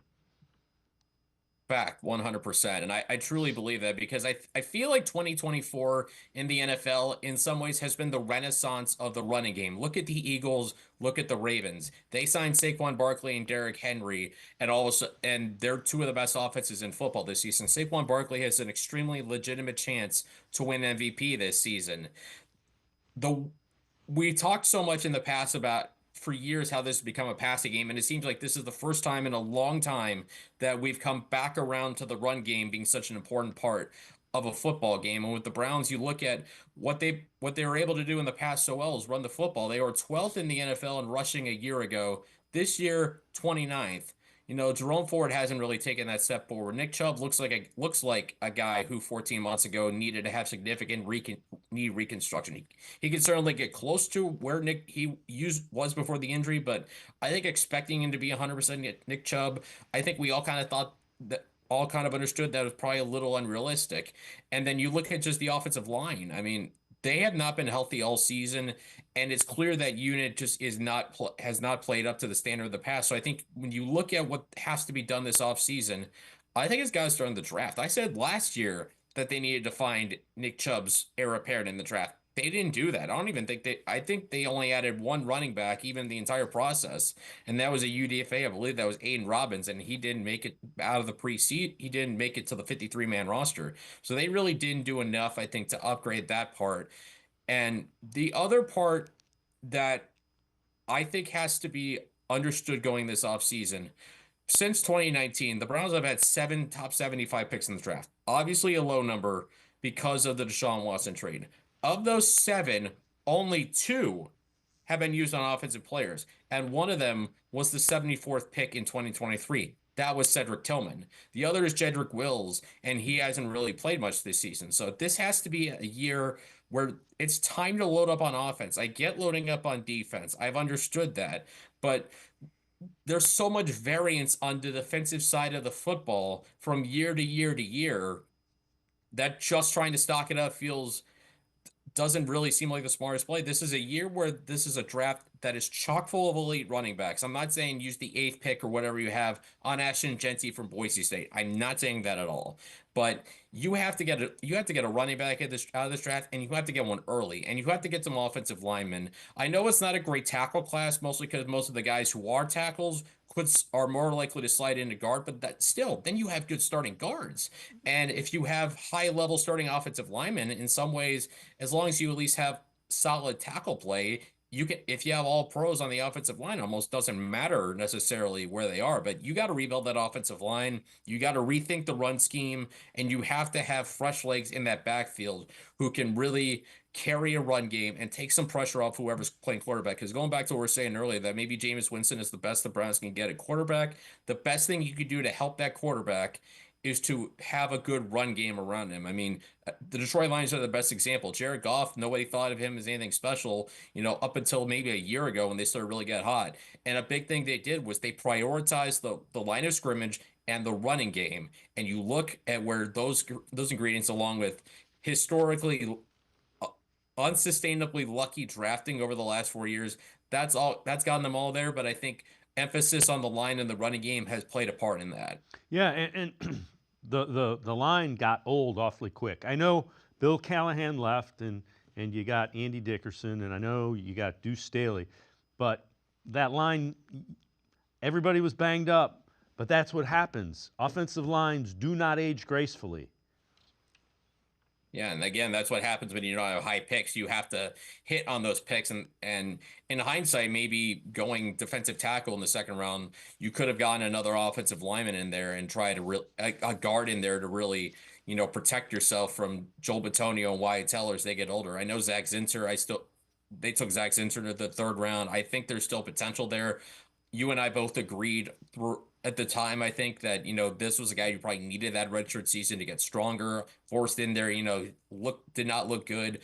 Speaker 11: Fact, 100%. And I truly believe that, because I feel like 2024 in the NFL in some ways has been the renaissance of the running game. Look at the Eagles, look at the Ravens. They signed Saquon Barkley and Derrick Henry, and they're two of the best offenses in football this season. Saquon Barkley has an extremely legitimate chance to win MVP this season. We talked so much in the past about, for years, how this has become a passing game, and it seems like this is the first time in a long time that we've come back around to the run game being such an important part of a football game. And with the Browns, you look at what they were able to do in the past so well is run the football. They were 12th in the NFL in rushing a year ago. This year, 29th. You know, Jerome Ford hasn't really taken that step forward. Nick Chubb looks like a guy who 14 months ago needed to have significant knee reconstruction. He can certainly get close to where was before the injury, but I think expecting him to be 100% Nick Chubb, I think we all kind of understood that was probably a little unrealistic. And then you look at just the offensive line. I mean, they have not been healthy all season, and it's clear that unit just has not played up to the standard of the past. So I think when you look at what has to be done this offseason, I think it's got to start in the draft. I said last year that they needed to find Nick Chubb's heir apparent in the draft. They didn't do that. I think they only added one running back even the entire process, and that was a UDFA. I believe that was Aiden Robbins, and he didn't make it out of the pre-seed. He didn't make it to the 53-man roster. So they really didn't do enough, I think, to upgrade that part. And the other part that I think has to be understood going this offseason, since 2019, the Browns have had 7 top 75 picks in the draft. Obviously a low number because of the Deshaun Watson trade. Of those 7, only 2 have been used on offensive players, and one of them was the 74th pick in 2023. That was Cedric Tillman. The other is Jedrick Wills, and he hasn't really played much this season. So this has to be a year where it's time to load up on offense. I get loading up on defense. I've understood that. But there's so much variance on the defensive side of the football from year to year to year that just trying to stock it up doesn't really seem like the smartest play. This is a year where this is a draft that is chock full of elite running backs. I'm not saying use the 8th pick or whatever you have on Ashton Genty from Boise State. I'm not saying that at all. But you have to get a running back out of this draft, and you have to get one early, and you have to get some offensive linemen. I know it's not a great tackle class, mostly because most of the guys who are tackles are more likely to slide into guard, but then you have good starting guards. And if you have high-level starting offensive linemen, in some ways, as long as you at least have solid tackle play, if you have all pros on the offensive line, almost doesn't matter necessarily where they are, but you got to rebuild that offensive line. You got to rethink the run scheme, and you have to have fresh legs in that backfield who can really carry a run game and take some pressure off whoever's playing quarterback. Because going back to what we were saying earlier, that maybe Jameis Winston is the best the Browns can get at quarterback. The best thing you could do to help that quarterback is to have a good run game around him. I mean, the Detroit Lions are the best example. Jared Goff, nobody thought of him as anything special, up until maybe a year ago when they started really get hot. And a big thing they did was they prioritized the line of scrimmage and the running game. And you look at where those ingredients, along with historically unsustainably lucky drafting over the last 4 years, that's gotten them all there. But I think emphasis on the line and the running game has played a part in that.
Speaker 1: Yeah, and the line got old awfully quick. I know Bill Callahan left, and you got Andy Dickerson, and I know you got Deuce Staley, but that line, everybody was banged up, but that's what happens. Offensive lines do not age gracefully.
Speaker 11: Yeah, and again, that's what happens when you don't have high picks. You have to hit on those picks, and in hindsight, maybe going defensive tackle in the second round, you could have gotten another offensive lineman in there and tried a guard in there to really, protect yourself from Joel Bitonio and Wyatt Teller as they get older. I know Zach Zinter. They took Zach Zinter to the third round. I think there's still potential there. You and I both agreed at the time, I think that, this was a guy who probably needed that redshirt season to get stronger, forced in there, did not look good,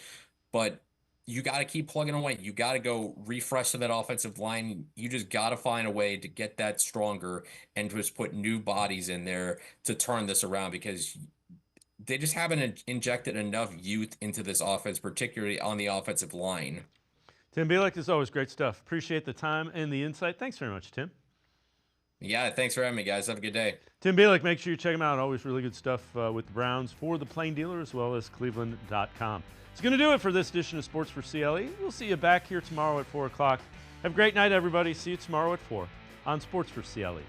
Speaker 11: but you got to keep plugging away. You got to go refresh that offensive line. You just got to find a way to get that stronger and just put new bodies in there to turn this around, because they just haven't injected enough youth into this offense, particularly on the offensive line.
Speaker 1: Tim Bielik, as always, great stuff. Appreciate the time and the insight. Thanks very much, Tim.
Speaker 11: Yeah, thanks for having me, guys. Have a good day.
Speaker 1: Tim Bielik, make sure you check him out. Always really good stuff with the Browns for the Plain Dealer, as well as cleveland.com. It's going to do it for this edition of Sports for CLE. We'll see you back here tomorrow at 4 o'clock. Have a great night, everybody. See you tomorrow at 4 on Sports for CLE.